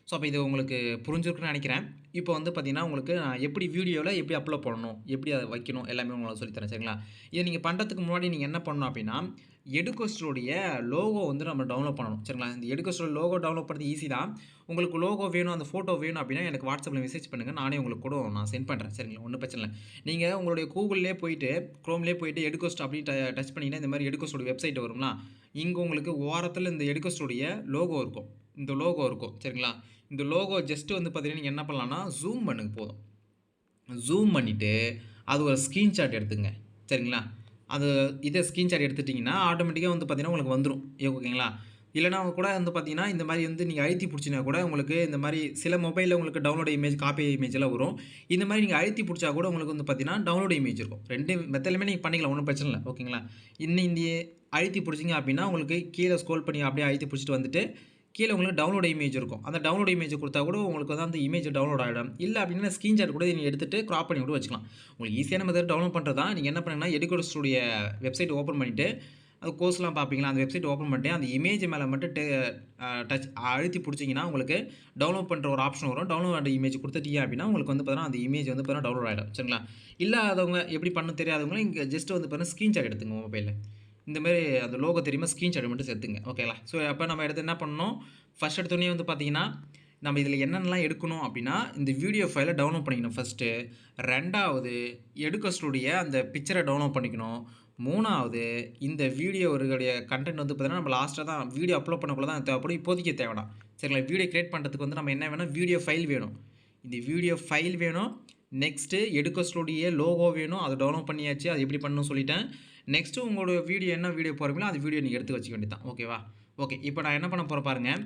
ஸோ அப்போ இது உங்களுக்கு புரிஞ்சிருக்குன்னு நினைக்கிறேன். இப்போ வந்து பார்த்தீங்கன்னா உங்களுக்கு நான் எப்படி வீடியோவில் எப்படி அப்லோட் பண்ணணும், எப்படி அதை வைக்கணும் எல்லாமே உங்களுக்கு சொல்லித்தரேன் சரிங்களா. இதை நீங்கள் பண்ணுறதுக்கு முன்னாடி நீங்கள் என்ன பண்ணணும் அப்படின்னா, எடுகோஸ்டோடைய லோகோ வந்து நம்ம டவுன்லோட் பண்ணணும் சரிங்களா. இந்த எடுகோஸ்டோட லோகோ டவுன்லோட் பண்ணுறது ஈஸி தான். உங்களுக்கு லோகோ வேணும், அந்த ஃபோட்டோ வேணும் அப்படின்னா எனக்கு வாட்ஸ்அப்பில் மெசேஜ் பண்ணுங்கள். நானே உங்களுக்கு கூட நான் சென்ட் பண்ணுறேன் சரிங்களா. ஒன்றும் பிரச்சனை இல்லை. நீங்கள் உங்களுடைய கூகுள்லேயே போயிட்டு க்ரோம்லேயே போயிட்டு எடுகோஸ்ட் அப்படின்னு டச் பண்ணிங்கன்னா இந்த மாதிரி எடுகோஸ்டோட வெப்சைட் வரும்னா, இங்கே உங்களுக்கு ஓரத்தில் இந்த எடுகோஸ்டோடைய லோகோ இருக்கும். இந்த லோகோ இருக்கும் சரிங்களா. இந்த லோகோ ஜஸ்ட்டு வந்து பார்த்தீங்கன்னா நீங்கள் என்ன பண்ணலான்னா ஜூம் பண்ணுங்க போதும். ஜூம் பண்ணிவிட்டு அது ஒரு ஸ்க்ரீன்ஷாட் எடுத்துங்க சரிங்களா. அது இதை ஸ்க்ரீன்ஷாட் எடுத்துட்டிங்கன்னா ஆட்டோமேட்டிக்காக வந்து பார்த்தீங்கன்னா உங்களுக்கு வந்துடும் ஓகேங்களா. இல்லைனா கூட வந்து பார்த்தீங்கன்னா இந்த மாதிரி வந்து நீங்கள் அழுத்தி பிடிச்சினா கூட உங்களுக்கு இந்த மாதிரி சில மொபைலில் உங்களுக்கு டவுன்லோட் இமேஜ் காப்பி இமேஜ் எல்லாம் வரும். இந்த மாதிரி நீங்கள் அழுத்தி பிடிச்சா கூட உங்களுக்கு வந்து பார்த்தீங்கன்னா டவுன்லோட் இமேஜ் இருக்கும். 2 மெத்தட்லையுமே நீங்கள் பண்ணிக்கலாம், ஒன்றும் பிரச்சனை இல்லை ஓகேங்களா. இந்த அழுத்தி பிடிச்சிங்க அப்படின்னா உங்களுக்கு கீழே ஸ்க்ரோல் பண்ணி அப்படியே அழுத்தி பிடிச்சிட்டு வந்துட்டு கீழே உங்களுக்கு டவுன்லோட் இமேஜ் இருக்கும். அந்த டவுன்லோட் இமேஜ் கொடுத்தா கூட உங்களுக்கு வந்து அந்த இமேஜ் டவுன்லோட் ஆகிடும். இல்லை அப்படின்னா ஸ்க்ரீன்ஷாட் கூட நீங்கள் எடுத்துகிட்டு க்ராப் பண்ணி கூட வச்சுக்கலாம். உங்களுக்கு ஈஸியான மெத்தட் டவுன்லோட் பண்ணுறது தான். நீங்கள் என்ன பண்ணுங்கன்னா எடுகோஸ்டோடைய வெப்சைட் ஓப்பன் பண்ணிவிட்டு அது கோர்ஸ்லாம் பார்ப்பீங்களா, அந்த வெப்சைட் ஓப்பன் பண்ணிட்டு அந்த இமேஜ் மேலே மட்டும் டச் அழுத்தி பிடிச்சிங்கன்னா உங்களுக்கு டவுன்லோட் பண்ணுற ஒரு ஆப்ஷன் வரும். டவுன்லோட் இமேஜ் கொடுத்துட்டீங்க அப்படின்னா உங்களுக்கு வந்து பார்த்தீங்கன்னா அந்த இமேஜ் வந்து பார்த்தீங்கன்னா டவுன்லோட் ஆகிடும் சரிங்களா. இல்லாதவங்க எப்படி பண்ண தெரியாதவங்களும் இங்கே ஜஸ்ட் வந்து பார்த்தீங்கன்னா ஸ்க்ரீன்ஷாட் எடுத்துங்க மொபைலில். இந்தமாரி அந்த லோகோ தெரியுமா, ஸ்க்ரீன்ஷாட் மட்டும் சேர்த்துங்க ஓகேங்களா. ஸோ அப்போ நம்ம எடுத்து என்ன பண்ணணும், ஃபஸ்ட் எடுத்தோடனே வந்து பார்த்தீங்கன்னா நம்ம இதில் என்னென்னலாம் எடுக்கணும் அப்படின்னா இந்த வீடியோ ஃபைலை டவுன்லோட் பண்ணிக்கணும் ஃபஸ்ட்டு. 2வது எடுகோஸ்டோடைய அந்த பிக்சரை டவுன்லோட் பண்ணிக்கணும். 3வது இந்த வீடியோடைய கண்டென்ட் வந்து பார்த்தீங்கன்னா நம்ம லாஸ்ட்டாக தான் வீடியோ அப்லோட் பண்ணக்குள்ள தான் தேவைப்படும். இப்போதைக்கு தேவைதான் சரிங்களா. வீடியோ கிரியேட் பண்ணுறதுக்கு வந்து நம்ம என்ன வேணும், வீடியோ ஃபைல் வேணும். இந்த வீடியோ ஃபைல் வேணும். நெக்ஸ்ட்டு எடுகோஸ்டோடைய லோகோ வேணும். அதை டவுன்லோட் பண்ணியாச்சு. அது எப்படி பண்ணணும்னு சொல்லிட்டேன். நெக்ஸ்ட்டு உங்களோட வீடியோ என்ன வீடியோ போகிறீங்களோ அந்த வீடியோ நீங்கள் எடுத்து வச்சுக்க வேண்டியது தான் ஓகேவா. ஓகே, இப்போ நான் என்ன பண்ண போகிறேன் பாருங்கள்.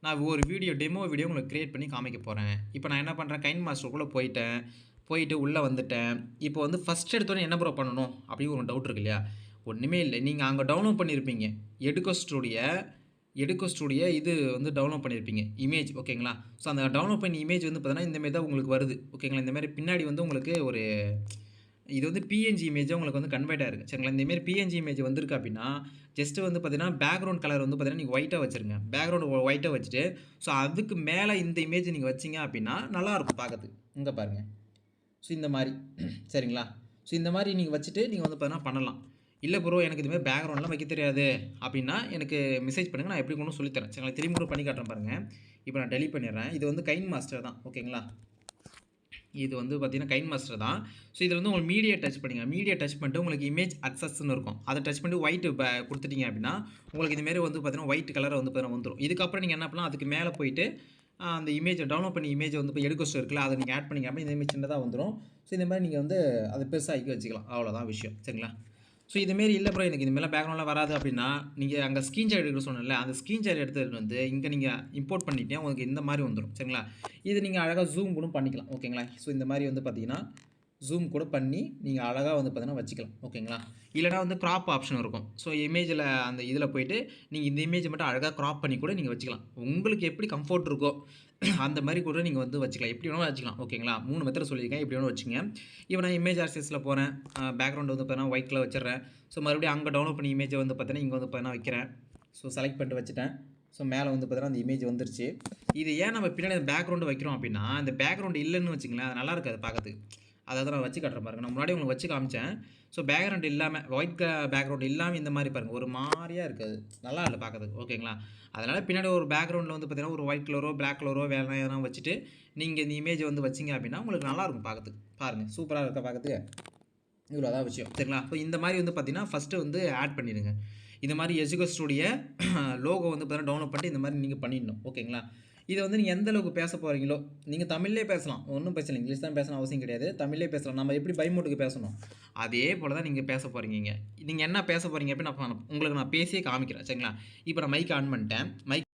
நான் ஒரு டெமோ வீடியோ உங்களுக்கு க்ரியேட் பண்ணி காமிக்க போகிறேன். இப்போ நான் என்ன பண்ணுறேன், கைன் மாஸ்டருக்குள்ளே போயிட்டு உள்ளே வந்துட்டேன். இப்போ வந்து ஃபஸ்ட் எடுத்தோடனே என்ன ப்ரோ பண்ணணும் அப்படின்னு ஒரு டவுட் இருக்கு இல்லையா. ஒன்றுமே இல்லை, நீங்கள் அங்கே டவுன்லோட் பண்ணியிருப்பீங்க எடுகோஸ்டோடைய இது வந்து டவுன்லோட் பண்ணியிருப்பீங்க இமேஜ் ஓகேங்களா. ஸோ அந்த டவுன்லோட் பண்ணி இமேஜ் வந்து பார்த்தீங்கன்னா இந்தமாரி தான் உங்களுக்கு வருது ஓகேங்களா. இந்தமாரி பின்னாடி வந்து உங்களுக்கு ஒரு இது வந்து பிஎன்ஜி இமேஜாக உங்களுக்கு வந்து கன்வெர்ட் ஆயிருக்கு சரிங்களா. இந்தமாரி பிஎன்ஜி இமேஜ் வந்திருக்கு அப்படின்னா ஜஸ்ட்டு வந்து பார்த்தீங்கன்னா பேக்ரவுண்ட் கலர் வந்து பார்த்தீங்கன்னா நீங்கள் ஒயிட்டாக வச்சுருங்க. பேக்ரவுண்ட் ஒயிட்டாக வச்சுட்டு ஸோ அதுக்கு மேலே இந்த இமேஜ் நீங்கள் வச்சிங்க அப்படின்னா நல்லாயிருக்கும் பார்க்கறதுக்கு. பாருங்கள். ஸோ இந்த மாதிரி சரிங்களா. ஸோ இந்த மாதிரி நீங்கள் வச்சுட்டு நீங்கள் வந்து பார்த்தீங்கன்னா பண்ணலாம். இல்ல ப்ரோ எனக்கு இதுமாரி பேக்ரவுண்ட்லாம் வைக்க தெரியாது அப்படின்னா, எனக்கு மெசேஜ் பண்ணுங்க. நான் எப்படி கொண்டு சொல்லி தரேன். சரிங்களா? திரும்பி கூட பண்ணி காட்டுறேன் பாருங்க. இப்போ நான் டெலீட் பண்ணிடுறேன். இது வந்து கைன் மாஸ்டர் தான். ஓகேங்களா? இது வந்து பார்த்தீங்கன்னா, கைன் மாஸ்டர் தான். ஸோ இதில வந்து உங்களுக்கு மீடியா டச் பண்ணிங்க. மீடியா டச் பண்ணிட்டு உங்களுக்கு இமேஜ் அக்சஸ்ன்னு இருக்கும். அத டச் பண்ணிட்டு ஒயிட் குடுத்துட்டீங்க அப்படின்னா, உங்களுக்கு இதுமாரி வந்து பார்த்தீங்கன்னா, ஒயிட் கலர்ல வந்து பார்த்தீங்கன்னா வந்துரும். இதுக்கப்புறம் நீங்க என்ன பண்ணலாம், அதுக்கு மேல போயிட்டு அந்த இமேஜ டவுன்லோட் பண்ணி இமேஜ வந்து இப்போ எடுக்க இருக்குல்ல, அத நீங்க ஆட் பண்ணிங்க அப்படின்னா, இந்த இமேஜ் சின்னதா வந்துரும். ஸோ இந்த மாரி நீங்க வந்து அத பெருசாக்கி வச்சுக்கலாம். அவ்வளோதான் விஷயம். சரிங்களா? ஸோ இதுமாரி இல்ல ப்ரோ எனக்கு இதுமாரிலாம் பேக்ரவுண்ட்லாம் வராது அப்படின்னா, நீங்க அங்க ஸ்கிரீன்ஷாட் எடுக்க சொன்னேன்ல, அந்த ஸ்கிரீன்ஷாட் எடுத்துட்டு வந்து இங்க நீங்க இம்போர்ட் பண்ணிட்டீங்கன்னா, உங்களுக்கு இந்த மாரி வந்துரும். சரிங்களா? இது நீங்க அழகா ஜூம் கூட பண்ணிக்கலாம். ஓகேங்களா? ஸோ இந்த மாரி வந்து பார்த்தீங்கன்னா, ஜூம் கூட பண்ணி நீங்க அழகா வந்து பார்த்தீங்கன்னா வச்சுக்கலாம். ஓகேங்களா? இல்லன்னா வந்து கிராப் ஆப்ஷன் இருக்கும். ஸோ இமேஜ்ல அந்த இதில போயிட்டு, நீங்க இந்த இமேஜ மட்டும் அழகா கிராப் பண்ணி கூட நீங்க வச்சுக்கலாம். உங்களுக்கு எப்படி கம்ஃபோர்ட் இருக்கோ, அந்த மாரி கூட நீங்க வந்து வச்சுக்கலாம். எப்படி வேணாலும் வச்சுக்கலாம். ஓகேங்களா? 3 மெத்தட் சொல்லியிருக்கேன். எப்படி வேணாலும் வச்சுக்கங்க. இப்போ நான் இமேஜ் ஆக்சஸ்ல போறேன். பேக்கிரவுண்ட் வந்து பார்த்தீங்கன்னா, ஒயிட் கலர் வச்சுடுறேன். ஸோ மறுபடியும் அங்க டவுன்லோட் பண்ணி இமேஜ வந்து பார்த்தீங்கன்னா, இங்க வந்து பார்த்தீங்கன்னா வைக்கிறேன். ஸோ செலக்ட் பண்ணிட்டு வச்சுட்டேன். ஸோ மேல வந்து பார்த்தீங்கன்னா, அந்த இமேஜ் வந்துருச்சு. இது ஏன் நம்ம பின்னாடி அந்த பேக்கிரவுண்ட் வைக்கிறோம் அப்படின்னா, அந்த பேக்கிரவுண்ட் இல்லன்னு வச்சுக்கங்களேன், அது நல்லா இருக்காது பார்க்கறதுக்கு. அதாவது நான் வச்சு காட்டுறேன் பாருங்க. நான் முன்னாடி உங்களுக்கு வச்சு காமிச்சேன். ஸோ பேக்கிரவுண்ட் இல்லாம ஒயிட் பேக்கிரவுண்ட் இல்லாம இந்த மாரி பாருங்க. ஒரு மாரியா இருக்கு அது. நல்லா இல்ல பார்க்கறதுக்கு. ஓகேங்களா? அதனால பின்னாடி ஒரு பேக்கிரவுண்ட்ல வந்து பார்த்தீங்கன்னா, ஒரு ஒயிட் கலரோ, பிளாக் கலரோ வேற எதனா வச்சுட்டு, நீங்க இந்த இமேஜ வந்து வச்சீங்க அப்படின்னா, உங்களுக்கு நல்லாருக்கும் பார்க்கறதுக்கு. பாருங்க. சூப்பரா இருக்கா பார்க்கறதுக்கு? இவ்வளோ தான் விஷயம். சரிங்களா? ஸோ இந்த மாரி வந்து பார்த்தீங்கன்னா, ஃபர்ஸ்ட்டு வந்து ஆட் பண்ணிடுங்க. இந்த மாரி எஜுகஸ்டுடைய லோகோ வந்து பார்த்தீங்கன்னா, டவுன்லோட் பண்ணிட்டு இந்த மாரி நீங்க பண்ணிடணும். ஓகேங்களா? இத வந்து நீங்க எந்த அளவுக்கு பேச போறீங்களோ, நீங்க தமிழ்லயே பேசலாம். ஒண்ணும் பிரச்சனை இல்ல. இங்கிலீஷ் தான் பேசணும் அவசியம் கிடையாது. தமிழ்லயே பேசலாம். நம்ம எப்படி பைமோட்டுக்கு பேசணும், அதே போல தான் நீங்க பேச போறீங்க இங்க. நீங்க என்ன பேச போறீங்க அப்படின்னு உங்களுக்கு நான் பேசியே காமிக்கிறேன். சரிங்களா? இப்ப நான் மைக் ஆன் பண்ணிட்டேன். மைக்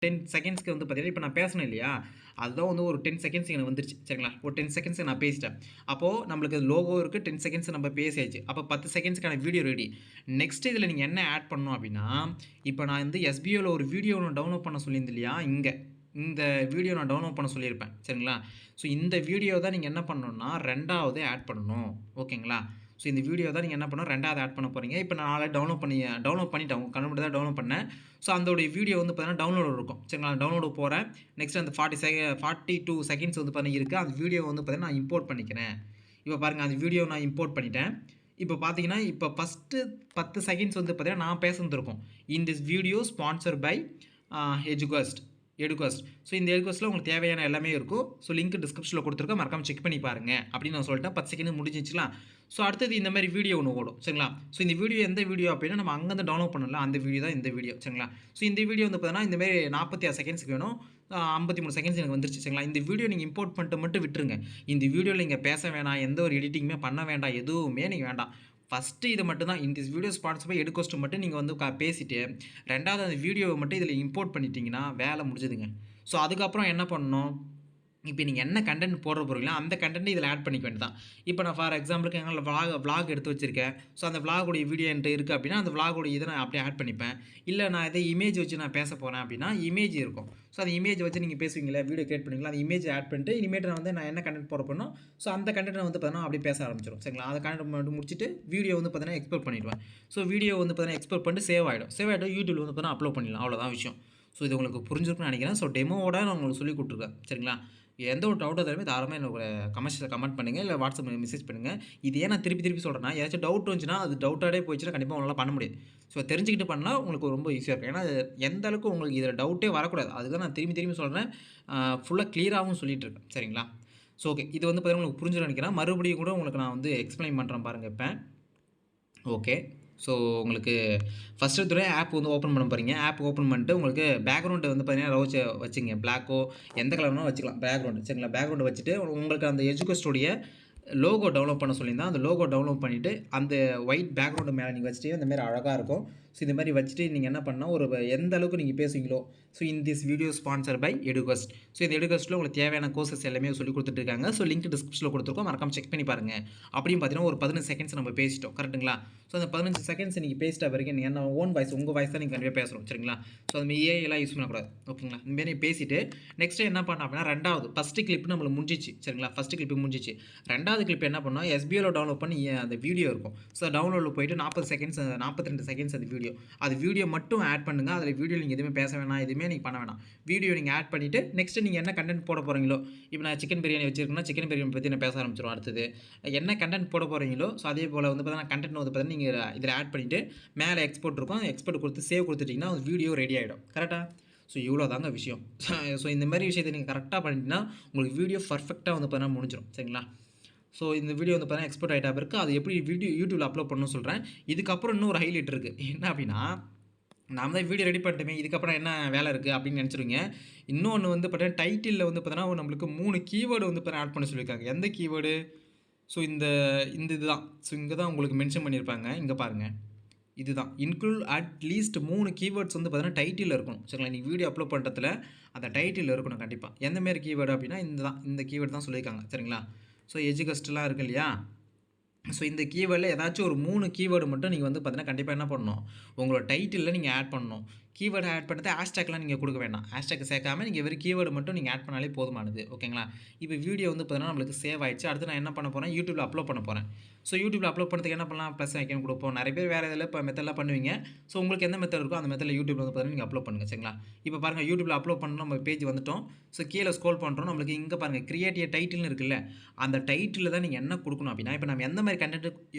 10 செகண்ட்ஸ்க்கு வந்து பார்த்தீங்கன்னா, இப்ப நான் பேசினேன் இல்லையா? அதுதான் வந்து ஒரு 10 செகண்ட்ஸ் எனக்கு வந்துருச்சு. சரிங்களா? ஒரு 10 செகண்ட்ஸ் நான் பேசிட்டேன். அப்போ நம்மளுக்கு லோகோ இருக்கு. 10 செகண்ட்ஸ் நம்ம பேசியாச்சு. அப்ப 10 செகண்ட்ஸ்க்கான வீடியோ ரெடி. நெக்ஸ்ட் இதுல நீங்க என்ன ஆட் பண்ணணும் அப்டின்னா, இப்ப நான் வந்து SBOல ஒரு வீடியோ ஒண்ணு டவுன்லோட் பண்ண சொல்லியிருந்தேன் இல்லையா? இந்த வீடியோ நான் டவுன்லோட் பண்ண சொல்லியிருப்பேன். சரிங்களா? ஸோ இந்த வீடியோ தான் நீங்க என்ன பண்ணணும்னா, 2வது ஆட் பண்ணணும். ஓகேங்களா? ஸோ இந்த வீடியோ தான் நீங்க என்ன பண்ணணும், 2வது ஆட் பண்ண போறீங்க. இப்ப நான் ஆல்ரெடி டவுன்லோட் பண்ணிட்டேன். உங்க கண்ணு முன்னாடி தான் டவுன்லோட் பண்ணேன். ஸோ அதோடைய வீடியோ வந்து பார்த்தீங்கன்னா, டவுன்லோட் இருக்கும். சரிங்களா? டவுன்லோடுக்கு போறேன். நெக்ஸ்ட் அந்த 42 செகண்ட்ஸ் வந்து பார்த்தீங்கன்னா இருக்கு. அந்த வீடியோ வந்து பார்த்தீங்கன்னா, நான் இம்போர்ட் பண்ணிக்கிறேன். இப்ப பாருங்க அந்த வீடியோ நான் இம்போர்ட் பண்ணிட்டேன். இப்ப பார்த்தீங்கன்னா, இப்ப ஃபர்ஸ்ட்டு 10 செகண்ட்ஸ் வந்து பார்த்தீங்கன்னா, நான் பேசுனது இருக்கும். In this video sponsor by a எஜுகஸ்ட் எடுகோஸ்ட். ஸோ இந்த எடுகோஸ்ட்ல உங்களுக்கு தேவையான எல்லாமே இருக்கும். ஸோ லிங்க் டிஸ்கிரிப்ஷன்ல குடுத்துருக்கேன். மறக்காம செக் பண்ணி பாருங்க. அப்படின்னு நான் சொல்லிட்டேன். 10 செகண்ட் முடிஞ்சிருச்சுங்களா? ஸோ அடுத்தது இந்த மாரி வீடியோ ஒண்ணு ஓடும். சரிங்களா? ஸோ இந்த வீடியோ எந்த வீடியோ அப்படின்னா, நம்ம அங்கருந்து டவுன்லோட் பண்ணோம்ல, அந்த வீடியோ தான் இந்த வீடியோ. சரிங்களா? ஸோ இந்த வீடியோ வந்து பார்த்தீங்கன்னா, இந்த மாரி 46 செகண்ட்ஸ்க்கு வேணும். 53 செகண்ட்ஸ் எனக்கு வந்துருச்சு. சரிங்களா? இந்த வீடியோ நீங்க இம்போர்ட் பண்ணிட்டு மட்டும் விட்டுருங்க. இந்த வீடியோல நீங்க பேச வேணாம். எந்த ஒரு எடிட்டிங்குமே பண்ண வேண்டாம். எதுவுமே நீங்க வேண்டாம். ஃபர்ஸ்ட்டு இது மட்டும் தான். In this video sponsored by எடுகோஸ்ட் மட்டும் நீங்க வந்து பேசிட்டு, 2வது அந்த வீடியோவ மட்டும் இதில இம்போர்ட் பண்ணிட்டீங்கன்னா, வேலை முடிஞ்சுதுங்க. ஸோ அதுக்கப்புறம் என்ன பண்ணணும்? இப்போ நீங்கள் என்ன கண்டென்ட் போட போகிறீங்களோ அந்த கண்டென்ட் இதில் ஆட் பண்ணிக்க வேண்டியதான். இப்போ நான் ஃபார் எக்ஸாம்பிளுக்கு எங்களோட விளாக் எடுத்து வச்சிருக்கேன். ஸோ அந்த விளாகுடைய வீடியோ என்கிட்ட இருக்குது அப்படின்னா, அந்த விளாகுடைய இதை நான் அப்படியே ஆட் பண்ணிப்பேன். இல்லை நான் எதை இமேஜ் வச்சு நான் பேச போகிறேன் அப்படின்னா, இமேஜ் இருக்கும். ஸோ அந்த இமேஜ் வச்சு நீங்கள் பேசுவீங்களா, வீடியோ கிரியேட் பண்ணுவீங்களா, அந்த இமேஜ் ஆட் பண்ணிட்டு இனிமேட்டு நான் என்ன கண்டென்ட் போட போறேனோ, ஸோ அந்த கண்டென்ட்டை பார்த்தீங்கன்னா அப்படியே பேச ஆரம்பிச்சிடும். சரிங்களா? அந்த கண்டென்ட் மட்டும் முடிச்சுட்டு வீடியோ பார்த்தீங்கன்னா எக்ஸ்போர்ட் பண்ணிடுவேன். ஸோ வீடியோ பார்த்தீங்கன்னா எக்ஸ்போர்ட் பண்ணிட்டு சேவ் ஆகிடும். சேவ் ஆகிடும் யூடியூப்ல பார்த்தீங்கன்னா அப்லோட் பண்ணிடலாம். அவ்வளோதான் விஷயம். ஸோ இது உங்களுக்கு புரிஞ்சிருக்குன்னு நினைக்கிறேன். ஸோ டெமோவோட நான் உங்களுக்கு சொல்லி கொடுத்துருக்கேன். சரிங்களா? எந்த ஒரு டவுட்டாக இருந்தாலுமே தாராளமாக எனக்கு கமெண்ட் பண்ணுங்கள், இல்லை வாட்ஸ்அப் மெசேஜ் பண்ணுங்கள். இது ஏன் நான் திருப்பி திருப்பி சொல்கிறேன்னா, ஏதாச்சும் டவுட் வந்துச்சுன்னா அது டவுட்டாகவே போயிடுச்சுன்னா கண்டிப்பாக உங்களால் பண்ண முடியாது. ஸோ தெரிஞ்சுக்கிட்டு பண்ணால் உங்களுக்கு ரொம்ப ஈஸியாக இருக்கும். ஏன்னா எந்த அளவுக்கு உங்களுக்கு இதில் டவுட்டே வரக்கூடாது. அதுதான் நான் திரும்பி திரும்பி சொல்கிறேன். ஃபுல்லாக கிளியராகவும் சொல்லிட்டு இருக்கேன். சரிங்களா? So okay. இது பார்த்தீங்கன்னா உங்களுக்கு புரிஞ்சுன்னு நினைக்கிறேன். மறுபடியும் கூட உங்களுக்கு நான் எக்ஸ்பிளைன் பண்ணுறேன் பாருங்கள் இப்போ. ஓகே. ஸோ உங்களுக்கு ஃபஸ்ட்டு எடுத்தோடனே ஆப் ஓப்பன் பண்ண போகிறீங்க. ஆப் ஓப்பன் பண்ணிட்டு உங்களுக்கு பேக்ரவுண்டு பார்த்தீங்கன்னா வச்சுங்க. பிளாக்கோ எந்த கலர்னாலும் வச்சுக்கலாம் பேக்ரவுண்டு. சரிங்களா? பேக்ரவுண்டு வச்சுட்டு உங்களுக்கு அந்த எஜுகஸ்டோடைய லோகோ டவுன்லோட் பண்ண சொல்லியிருந்தேன். அந்த லோகோ டவுன்லோட் பண்ணிவிட்டு அந்த ஒயிட் பேக்ரவுண்டு மேலே நீங்கள் வச்சுட்டு இந்த மாதிரி அழகாக இருக்கும். ஸோ இந்த மாதிரி வச்சுட்டு நீங்கள் என்ன பண்ணால் எந்த அளவுக்கு நீங்கள் பேசுவீங்களோ, so in this video sponsor by எடுகஸ்ட். ஸோ இந்த எடுகஸ்ட்டில் உங்களுக்கு தேவையான கோர்சஸ் எல்லாமே சொல்லி கொடுத்துட்ருக்காங்க. ஸோ லிங்க் டிஸ்கிரிப்ஷனில் கொடுத்துருக்கோம். மறக்காம செக் பண்ணி பாருங்கள். அப்படின்னு பார்த்தீங்கன்னா ஒரு 15 செகண்ட்ஸ் நம்ம பேசிட்டோம். கரெக்ட்டுங்களா? ஸோ அந்த 15 செகண்ட்ஸ் நீங்கள் பேசிட்ட வரைக்கும் நீங்கள் என்ன ஓன் வாய்ஸ் உங்கள் வாய்ஸ் தான் நீங்கள் கண்டிப்பாக பேசணும். சரிங்களா? ஸோ அது ஏஐ எல்லாம் யூஸ் பண்ணக்கூடாது. ஓகேங்களா? இந்த மாதிரி பேசிட்டு நெக்ஸ்ட்டு என்ன பண்ணோம் அப்படின்னா, ரெண்டாவது ஃபஸ்ட்டு கிளிப் நம்மளுக்கு முடிஞ்சிச்சு. சரிங்களா? ஃபஸ்ட்டு கிளிப்பு முடிஞ்சிச்சு. ரெண்டாவது கிளிப் என்ன பண்ணோம், எஸ்பிஓவில் டவுன்லோட் பண்ணி அந்த வீடியோ இருக்கும். ஸோ டவுன்லோடில் போயிட்டு 42 செகண்ட்ஸ் அந்த வீடியோ. அது வீடியோ மட்டும் ஆட் பண்ணுங்கள். அதில் வீடியோவில் நீங்கள் எதுவுமே பேச வேணாம், எதுவுமே நீங்கள் பண்ண வேணாம். வீடியோ நீங்கள் ஆட் பண்ணிவிட்டு நெக்ஸ்ட்டு நீங்கள் என்ன கண்டென்ட் போட போகிறீங்களோ, இப்போ நான் சிக்கன் பிரியாணி வச்சிருக்கேன்னா சிக்கன் பிரியாணி பற்றி நான் பேச ஆரம்பிச்சிடும் அடுத்தது. என்ன கண்டென்ட் போட போகிறீங்களோ, ஸோ அதே போல் பார்த்தீங்கன்னா கண்டென்ட் பார்த்தீங்கன்னா நீங்கள் இதில் ஆட் பண்ணிவிட்டு மேலே எக்ஸ்போர்ட் இருக்கும். எக்ஸ்போர்ட் கொடுத்து சேவ் கொடுத்துட்டிங்கன்னா அந்த வீடியோ ரெடி ஆகிடும். கரெக்டாக? ஸோ இவ்வளோ தாங்க விஷயம். ஸோ இந்த மாதிரி விஷயத்தை நீங்கள் கரெக்டாக பண்ணிட்டீங்கன்னா உங்களுக்கு வீடியோ பர்ஃபெக்டாக பார்த்தீங்கன்னா முடிஞ்சிடும். சரிங்களா? ஸோ இந்த வீடியோ பார்த்தீங்கன்னா எக்ஸ்போர்ட் ஆகிட்டா பிறகு அது எப்படி யூடியூப்ல அப்லோட் பண்ணணும்னு சொல்கிறேன். இதுக்கப்புறம் இன்னும் ஒரு ஹைலைட் இருக்குது. என்ன அப்படின்னா, நாம தான் வீடியோ ரெடி பண்ணிட்டோமே, இதுக்கப்புறம் என்ன வேலை இருக்குது அப்படின்னு நினச்சிருவீங்க. இன்னொன்று பார்த்தீங்கன்னா டைட்டிலில் பார்த்தீங்கன்னா நம்மளுக்கு 3 கீவேர்டு பார்த்தீங்கன்னா ஆட் பண்ண சொல்லியிருக்காங்க. எந்த கீவேர்டு? ஸோ இந்த இந்த இதுதான். ஸோ இங்கே தான் உங்களுக்கு மென்ஷன் பண்ணியிருப்பாங்க. இங்கே பாருங்கள். இதுதான் இன்க்ளூட் அட்லீஸ்ட் 3 கீவேர்ட்ஸ் பார்த்தீங்கன்னா டைட்டிலில் இருக்கணும். சரிங்களா? நீங்கள் வீடியோ அப்லோட் பண்ணுறதுல அந்த டைட்டிலில் இருக்கணும் கண்டிப்பாக. எந்தமாரி கீவேர்டு அப்படின்னா இந்த கீவேர்டு தான் சொல்லியிருக்காங்க. சரிங்களா? ஸோ எஜுகஸ்ட்லாம் இருக்குது இல்லையா? ஸோ இந்த கீவேர்டில் ஏதாச்சும் ஒரு 3 கீவேர்டு மட்டும் நீங்கள் பார்த்தீங்கன்னா கண்டிப்பாக என்ன பண்ணணும், உங்களோட டைட்டிலில் நீங்கள் ஆட் பண்ணணும். கீவேர்டு ஆட் பண்ணுறது ஹேஷ்டேக்லாம் நீங்கள் கொடுக்க வேண்டாம். ஹேஷ்டேக் சேர்க்காம நீங்கள் வெறும் கீவேர்டு மட்டும் நீங்கள் ஆட் பண்ணாலே போதுமானது. ஓகேங்களா? இப்போ வீடியோ பார்த்தீங்கன்னா நம்மளுக்கு சேவ் ஆயிடுச்சு. அடுத்து நான் என்ன பண்ண போகிறேன், யூடியூப்ல அப்லோட் பண்ண போகிறேன். ஸோ யூடியூப்ல அப்லோட் பண்ணுறதுக்கு என்ன பண்ணலாம், ப்ளஸ் ஐக்கன் கொடுப்போம். நிறைய பேர் வேறு இதில் இப்போ மெத்தட்லாம் பண்ணுவீங்க. ஸோ உங்களுக்கு எந்த மெத்தட் இருக்கோ அந்த மெத்தடில் யூடியூப்ல பார்த்தீங்கன்னா நீங்கள் அப்லோட் பண்ணுங்கள். சரிங்களா? இப்போ பாருங்கள் யூடியூப்ல அப்லோட் பண்ணணும் நம்ம பேஜ் வந்துட்டோம். ஸோ கீழே ஸ்க்ரோல் பண்ணுறோம். நம்மளுக்கு இங்கே பாருங்கள் கிரியேட் எ டைட்டில்னு இருக்குல்ல, அந்த டைட்டிலில் தான் நீங்கள் என்ன கொடுக்கணும் அப்படின்னா, இப்போ நம்ம எந்த மாதிரி கண்டென்ட்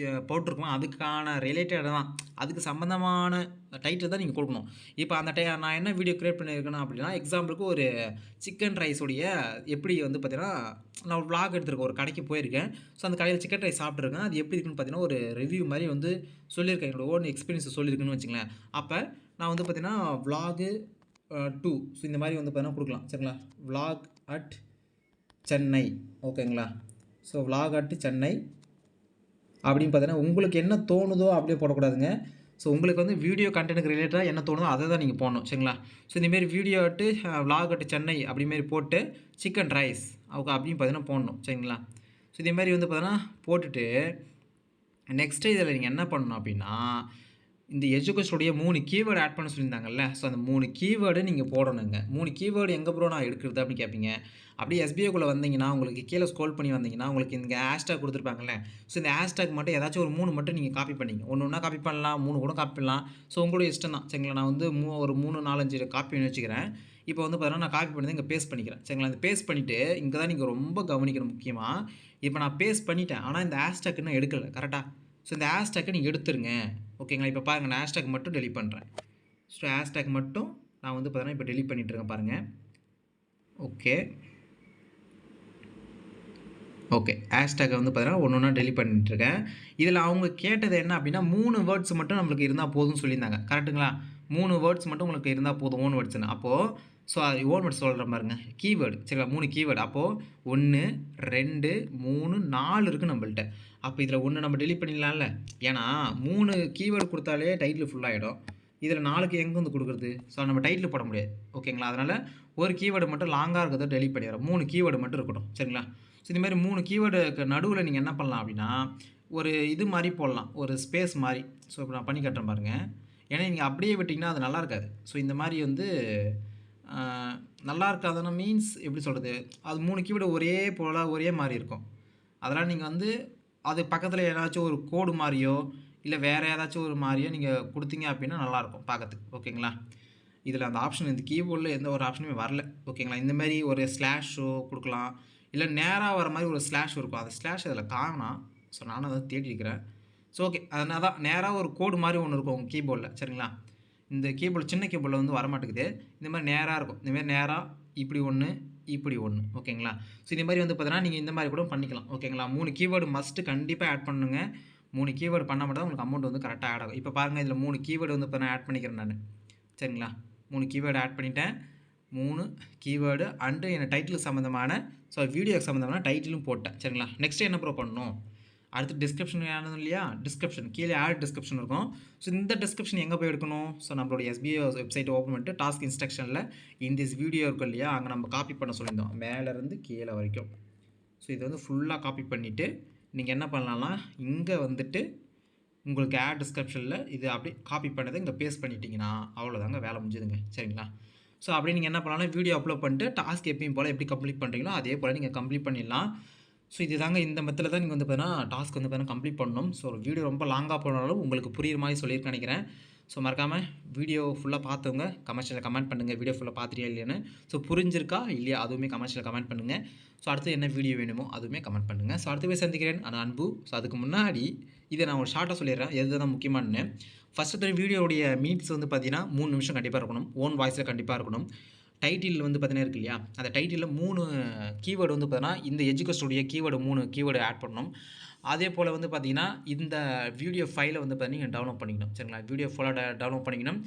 போட்டிருக்கோமோ அதுக்கான ரிலேட்டடாக தான், அதுக்கு சம்மந்தமான டைட்டில் தான் நீங்கள் கொடுக்கணும். இப்போ அந்த நான் என்ன வீடியோ கிரியேட் பண்ணியிருக்கேன்னா அப்படின்னா, எக்ஸாம்பிளுக்கு ஒரு சிக்கன் ரைஸுடைய எப்படி பார்த்தீங்கன்னா, நான் ஒரு விளாக் எடுத்திருக்கேன். ஒரு கடைக்கு போயிருக்கேன். ஸோ அந்த கடையில் சிக்கன் ரைஸ் சாப்பிட்ருக்கேன். அது எப்படி இருக்குன்னு பார்த்தீங்கன்னா ஒரு ரிவ்யூ மாதிரி சொல்லியிருக்கேன். என்னோட ஓன் எக்ஸ்பீரியன்ஸ் சொல்லியிருக்குன்னு வச்சுங்களேன். அப்போ நான் பார்த்தீங்கன்னா விளாகு 2 ஸோ இந்த மாதிரி பார்த்தீங்கன்னா கொடுக்கலாம். சரிங்களா? Vlog at Chennai. ஓகேங்களா? ஸோ விளாக் அட் சென்னை அப்படின்னு பார்த்தீங்கன்னா உங்களுக்கு என்ன தோணுதோ அப்படியே போடக்கூடாதுங்க. ஸோ உங்களுக்கு வீடியோ கண்டென்ட்டுக்கு ரிலேட்டடாக என்ன தோணுதோ அதை தான் நீங்கள் போடணும். சரிங்களா? ஸோ இந்தமாரி video at vlog at Chennai அப்படிமாரி போட்டு சிக்கன் ரைஸ் அப்படின்னு பார்த்தீங்கன்னா போடணும். சரிங்களா? ஸோ இதேமாரி பார்த்தீங்கன்னா போட்டுட்டு நெக்ஸ்ட்டு இதில் நீங்கள் என்ன பண்ணணும் அப்படின்னா, இந்த எஜுகேஷனுடைய 3 கீவேர்டு ஆட் பண்ண சொல்லியிருந்தாங்கல்ல, ஸோ அந்த 3 கீவேர்டு நீங்கள் போடணுங்க. 3 கீவேர்டு எங்கே ப்ரோ நான் எடுக்கிறது அப்படின்னு கேட்பீங்க. அப்படியே எஸ்பிஐக்குள்ளே வந்தீங்கன்னா உங்களுக்கு கீழே ஸ்க்ரோல் பண்ணி வந்தீங்கன்னா உங்களுக்கு இங்கே ஹேஷ்டேக் கொடுத்துருப்பாங்கல்ல, ஸோ இந்த ஹேஷ்டேக் மட்டும் ஏதாச்சும் ஒரு 3 மட்டும் நீங்கள் காப்பி பண்ணிங்க. ஒன்று ஒன்றா காப்பி பண்ணலாம், 3 கூட காப்பி பண்ணலாம். ஸோ உங்களோட இஷ்டம் தான். சரிங்களா? நான் ஒரு 3, 4, 5 காப்பி பண்ணி வச்சுக்கிறேன். இப்போ பார்த்தீங்கன்னா நான் காப்பி பண்ணி இங்கே பேஸ்ட் பண்ணிக்கிறேன். சரிங்களா? இந்த பேஸ்ட் பண்ணிவிட்டு இங்கே தான் நீங்கள் ரொம்ப கவனிக்கணும் முக்கியமாக. இப்போ நான் பேஸ்ட் பண்ணிட்டேன். ஆனால் இந்த ஹேஷ்டேக் இன்னும் எடுக்கலை. கரெக்டாக? ஸோ இந்த ஹேஷ்டேக்கை நீங்கள் எடுத்துருங்க. ஓகேங்களா? இப்போ பாருங்கள் நான் ஹேஷ்டேக் மட்டும் டெலிட் பண்ணுறேன். ஸோ ஹேஷ்டேக் மட்டும் நான் பார்த்தீங்கன்னா இப்போ டெலிட் பண்ணிட்டுருக்கேன் பாருங்கள். ஓகே ஹேஷ்டேக்கை பார்த்தீங்கன்னா ஒன்று ஒன்றா டெலிட் பண்ணிட்டுருக்கேன். இதில் அவங்க கேட்டது என்ன அப்படின்னா 3 வேர்ட்ஸ் மட்டும் நம்மளுக்கு இருந்தால் போதும்னு சொல்லியிருந்தாங்க. கரெக்ட்டுங்களா? 3 வேர்ட்ஸ் மட்டும் உங்களுக்கு இருந்தால் போதும் ஓன் வேர்ட்ஸ்னு. அப்போது ஸோ அது ஓன் வேர்ட்ஸ் சொல்கிறேன் பாருங்கள். கீவேர்டு சரிங்களா? 3 கீவேர்டு. அப்போது 1, 2, 3, 4 இருக்குது நம்மள்ட்ட. அப்போ இதில் 1 நம்ம டெலிட் பண்ணிடலாம்ல. ஏன்னா 3 கீவேர்டு கொடுத்தாலே டைட்டில் ஃபுல்லாகிடும். இதில் 4க்கு எங்கே கொடுக்குறது? ஸோ நம்ம டைட்டில் போட முடியாது. ஓகேங்களா? அதனால் ஒரு கீவேர்டு மட்டும் லாங்கா இருக்கிறத டெலீட் பண்ணிடுறேன். 3 கீவேர்டு மட்டும் இருக்கட்டும். சரிங்களா? ஸோ இந்த மாரி 3 கீவேர்டுக்கு நடுவுல நீங்க என்ன பண்ணலாம் அப்படின்னா, ஒரு இது மாரி போடலாம். ஒரு ஸ்பேஸ் மாரி. ஸோ இப்ப நான் பண்ணி காட்டுறேன் பாருங்க. ஏன்னா நீங்க அப்படியே விட்டீங்கன்னா அது நல்லா இருக்காது. ஸோ இந்த மாரி வந்து அ நல்லா இருக்காதுன்னா மீன்ஸ் எப்படி சொல்றது? அது 3 கீவேர்டு ஒரே போல ஒரே மாரி இருக்கும். அதெல்லாம் நீங்க வந்து அது பக்கத்தில ஏதாச்சும் ஒரு கோடு மாரியோ, இல்ல வேற ஏதாச்சும் ஒரு மாரியோ நீங்க குடுத்தீங்க அப்டின்னா நல்லாருக்கும் பாக்கறதுக்கு. ஓகேங்களா? இதில அந்த ஆப்ஷன் இந்த கீபோர்ட்ல எந்த ஒரு ஆப்ஷனுமே வரல. ஓகேங்களா? இந்த மாரி ஒரு ஸ்லாஷோ குடுக்கலாம். இல்ல நேரா வர மாரி ஒரு ஸ்லாஷ் இருக்கும். அந்த ஸ்லாஷ் அதில காணோம். ஸோ நானும் அத தேடி இருக்கிறேன். So okay. அதனால தான் நேரா ஒரு கோடு மாரி ஒண்ணு இருக்கும் உங்க கீபோர்ட்ல. சரிங்களா? இந்த கீபோர்டு சின்ன கீபோர்ட்ல வந்து வரமாட்டேங்குது. இந்த மாரி நேரா இருக்கும். இந்த மாரி நேரா இப்டி ஒண்ணு, இப்டி ஒண்ணு. ஓகேங்களா? ஸோ இந்த மாரி வந்து பார்த்தீங்கன்னா, நீங்க இந்த மாரி கூட பண்ணிக்கலாம். ஓகேங்களா? 3 கீவேர்டு மஸ்ட் கண்டிப்பா ஆட் பண்ணணுங்க. 3 கீவேர்டு பண்ணா மட்டும் தான் உங்களுக்கு அமௌண்ட் வந்து கரெக்ட்டா ஆட் ஆகும். இப்ப பாருங்க இதில 3 கீவேர்டு வந்து இப்ப நான் ஆட் பண்ணிக்கிறேன் நானு. சரிங்களா? 3 கீவேர்டு ஆட் பண்ணிட்டேன். 3 கீவேர்டு அண்ட் என் டைட்டில் சம்மந்தமான வீடியோக்கு சம்மந்தமான டைட்டிலும் போட்டேன். சரிங்களா? நெக்ஸ்ட் என்ன ப்ரோ பண்ணணும்? அடுத்து டிஸ்கிரிப்ஷன் வேணும் இல்லையா? டிஸ்கிரிப்ஷன் கீழ ஆட் டிஸ்கிரிப்ஷன் இருக்கும். ஸோ இந்த டிஸ்கிரிப்ஷன் எங்க போய் எடுக்கணும்? ஸோ நம்மளுடைய எஸ்பிஐ வெப்சைட் ஓப்பன் பண்ணிட்டு டாஸ்க் இன்ஸ்ட்ரக்ஷன்ல இன் திஸ் வீடியோ இருக்கும் இல்லையா? அங்க நம்ம காப்பி பண்ண சொல்லியிருந்தோம். மேலருந்து கீழ வரைக்கும். ஸோ இத வந்து ஃபுல்லா காப்பி பண்ணிட்டு, நீங்க என்ன பண்ணலாம்னா, இங்க வந்துட்டு உங்களுக்கு ஆட் டிஸ்கிரிப்ஷன்ல இது அப்படியே காப்பி பண்ணத இங்க பேஸ்ட் பண்ணிட்டீங்கன்னா, அவ்வளோதாங்க வேலை முடிஞ்சுதுங்க. சரிங்களா? ஸோ அப்படியே நீங்க என்ன பண்ணலாம்னா, வீடியோ அப்லோட் பண்ணிட்டு டாஸ்க் எப்பயும் போல எப்படி கம்ப்ளீட் பண்றீங்களோ, அதே போல நீங்க கம்ப்ளீட் பண்ணிடலாம். ஸோ இதுதாங்க இந்த மெத்தட்ல தான் நீங்க வந்து பார்த்தீங்கன்னா, டாஸ்க் வந்து பார்த்தீங்கன்னா கம்ப்ளீட் பண்ணணும். ஸோ ஒரு வீடியோ ரொம்ப லாங்கா போனாலும் உங்களுக்கு புரியிற மாரி சொல்லியிருக்கேன்னு நெனைக்கிறேன். ஸோ மறக்காம வீடியோ ஃபுல்லா பார்த்தவங்க கமெண்ட் செக்ஷன்ல கமெண்ட் பண்ணுங்க. வீடியோ ஃபுல்லா பார்த்துட்டியா இல்லையான்னு. ஸோ புரிஞ்சிருக்கா? இல்லையா? அதுவுமே கமெண்ட் செக்ஷன்ல கமெண்ட் பண்ணுங்க. ஸோ அடுத்து என்ன வீடியோ வேணுமோ அதுவுமே கமெண்ட் பண்ணுங்க. ஸோ அடுத்த போய் சந்திக்கிறேன். நான் அன்பு. ஸோ அதுக்கு முன்னாடி இத நான் ஒரு ஷார்ட்டா சொல்லிடுறேன். எதுதான் முக்கியமானன்னு. ஃபர்ஸ்ட் வீடியோவுடைய மினிட்ஸ் வந்து பார்த்தீங்கன்னா, 3 நிமிஷம் கண்டிப்பா இருக்கணும். ஓன் வாய்ஸ்ல கண்டிப்பா இருக்கணும். டைட்டில் வந்து பார்த்தீங்கன்னா இருக்கு இல்லையா? அந்த டைட்டில்ல 3 கீவேர்ட் வந்து பார்த்தீங்கன்னா, இந்த எஜுகேஷனுடைய கீவேர்டு 3 கீவேர்டு ஆட் பண்ணணும். அதேபோல வந்து பார்த்தீங்கன்னா, இந்த வீடியோ ஃபைல வந்து பார்த்தீங்கன்னா, நீங்க டவுன்லோட் பண்ணிக்கணும். சரிங்களா? வீடியோ ஃபுல்லா டவுன்லோட் பண்ணிக்கணும்.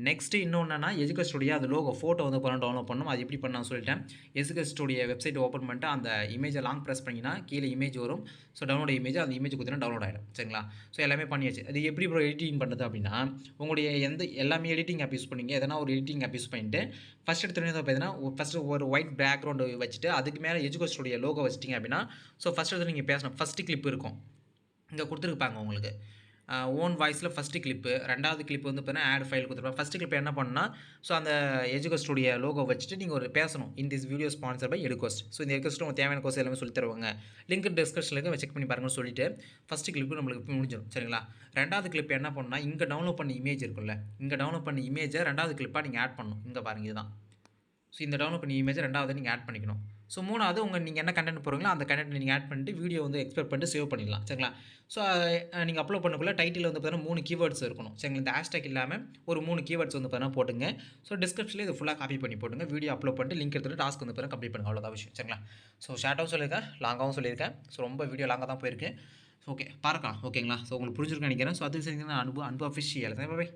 நெக்ஸ்ட் இன்னொன்னு என்னன்னா, எஜுகேஷ் ஸ்டுடியோ அந்த லோகோ ஃபோட்டோ வந்து பார்த்தீங்கன்னா டவுன்லோட் பண்ணணும். அது எப்படி பண்ண நான் சொல்லிட்டேன். எஜுகேஷ் ஸ்டுடியோ வெப்சைட் ஓப்பன் பண்ணிட்டு, அந்த இமேஜ லாங் பிரஸ் பண்ணீங்கன்னா, கீழ இமேஜ் வரும். ஸோ டவுன்லோட் இமேஜ் அந்த இமேஜ் குடுத்தீங்கன்னா டவுன்லோட் ஆயிடும். சரிங்களா? ஸோ எல்லாமே பண்ணியாச்சு. அது எப்படி ப்ரோ எடிட்டிங் பண்றது அப்படின்னா, உங்களுடைய எல்லாமே எடிட்டிங் ஆப் யூஸ் பண்ணீங்க. எதனா ஒரு எடிட்டிங் ஆப் யூஸ் பண்ணிட்டு, ஃபர்ஸ்ட் எடுத்தோனே வந்து பார்த்தீங்கன்னா, ஃபர்ஸ்ட் ஒரு ஒயிட் பேக்கிரவுண்ட் வச்சுட்டு, அதுக்கு மேல எஜுகேஷ் ஸ்டுடியோ லோகோ வச்சுட்டீங்க அப்படின்னா, ஸோ ஃபர்ஸ்ட் எடுத்தோனே நீங்க பேசணும். ஃபர்ஸ்ட் கிளிப் இருக்கும். இங்க குடுத்துருப்பாங்க உங்களுக்கு. ஓன் வாய்ஸ்ல ஃபர்ஸ்ட் கிளிப்பு, 2வது கிளிப் வந்து பார்த்தீங்கன்னா, ஆட் ஃபைல் குடுத்துருப்பாங்க. ஃபர்ஸ்ட் கிளிப் என்ன பண்ணணும்னா, ஸோ அந்த எஜுகோ ஸ்டுடியோ லோகோ வச்சுட்டு நீங்க ஒரு பேசணும். In this video sponsored by எடுகோஸ்ட். ஸோ இந்த எடுகோஸ்ட் உங்களுக்கு தேவையான கோர்ஸ் எல்லாமே சொல்லி தருவாங்க. லிங்க் டிஸ்கிரிப்ஷன்ல இருக்கு. செக் பண்ணி பாருங்கன்னு சொல்லிட்டு, ஃபர்ஸ்ட் கிளிப் நம்மளுக்கு முடிஞ்சிரும். சரிங்களா? 2வது கிளிப் என்ன பண்ணணும்னா, இங்க டவுன்லோட் பண்ண இமேஜ் இருக்குல்ல, இங்க டவுன்லோட் பண்ண இமேஜ 2வது கிளிப்பா நீங்க ஆட் பண்ணணும். இங்க பாருங்க இதுதான். ஸோ இந்த டவுன்லோட் பண்ண இமேஜ 2வது நீங்க ஆட் பண்ணிக்கணும். ஸோ 3வது நீங்க என்ன கன்டென்ட் போடுறீங்களோ, அந்த கன்டென்ட் நீங்க ஆட் பண்ணிட்டு வீடியோ வந்து எக்ஸ்போர்ட் பண்ணிட்டு சேவ் பண்ணிடலாம். சரிங்களா? ஸோ நீங்க அப்லோட் பண்ணக்குள்ள டைட்டில்ல வந்து பார்த்தீங்கன்னா 3 கீவேர்ட்ஸ் இருக்கணும். சரிங்களா? இந்த ஹேஷ்டேக் இல்லாம ஒரு 3 கீவேர்ட்ஸ் வந்து பார்த்தீங்கன்னா போட்டுங்க. ஸோ டிஸ்கிரிப்ஷன்ல இத ஃபுல்லா காப்பி பண்ணி போட்டுங்க. வீடியோ அப்லோட் பண்ணிட்டு லிங்க் எடுத்துட்டு டாஸ்க் வந்து பார்த்தீங்கன்னா கம்ப்ளீட் பண்ணுங்க. அவ்வளோதான் விஷயம். சரிங்களா? ஸோ ஷார்ட்டாவும் சொல்லியிருக்கேன், லாங்காவும் சொல்லியிருக்கேன். ஸோ ரொம்ப வீடியோ லாங்கா தான் போயிருக்கு. ஓகே பார்க்கலாம். ஓகேங்களா? ஸோ உங்களுக்கு புரிஞ்சிருக்கும்னு நெனைக்கிறேன். ஸோ அது அன்பு அன்பு அஃபிஷியல். By by.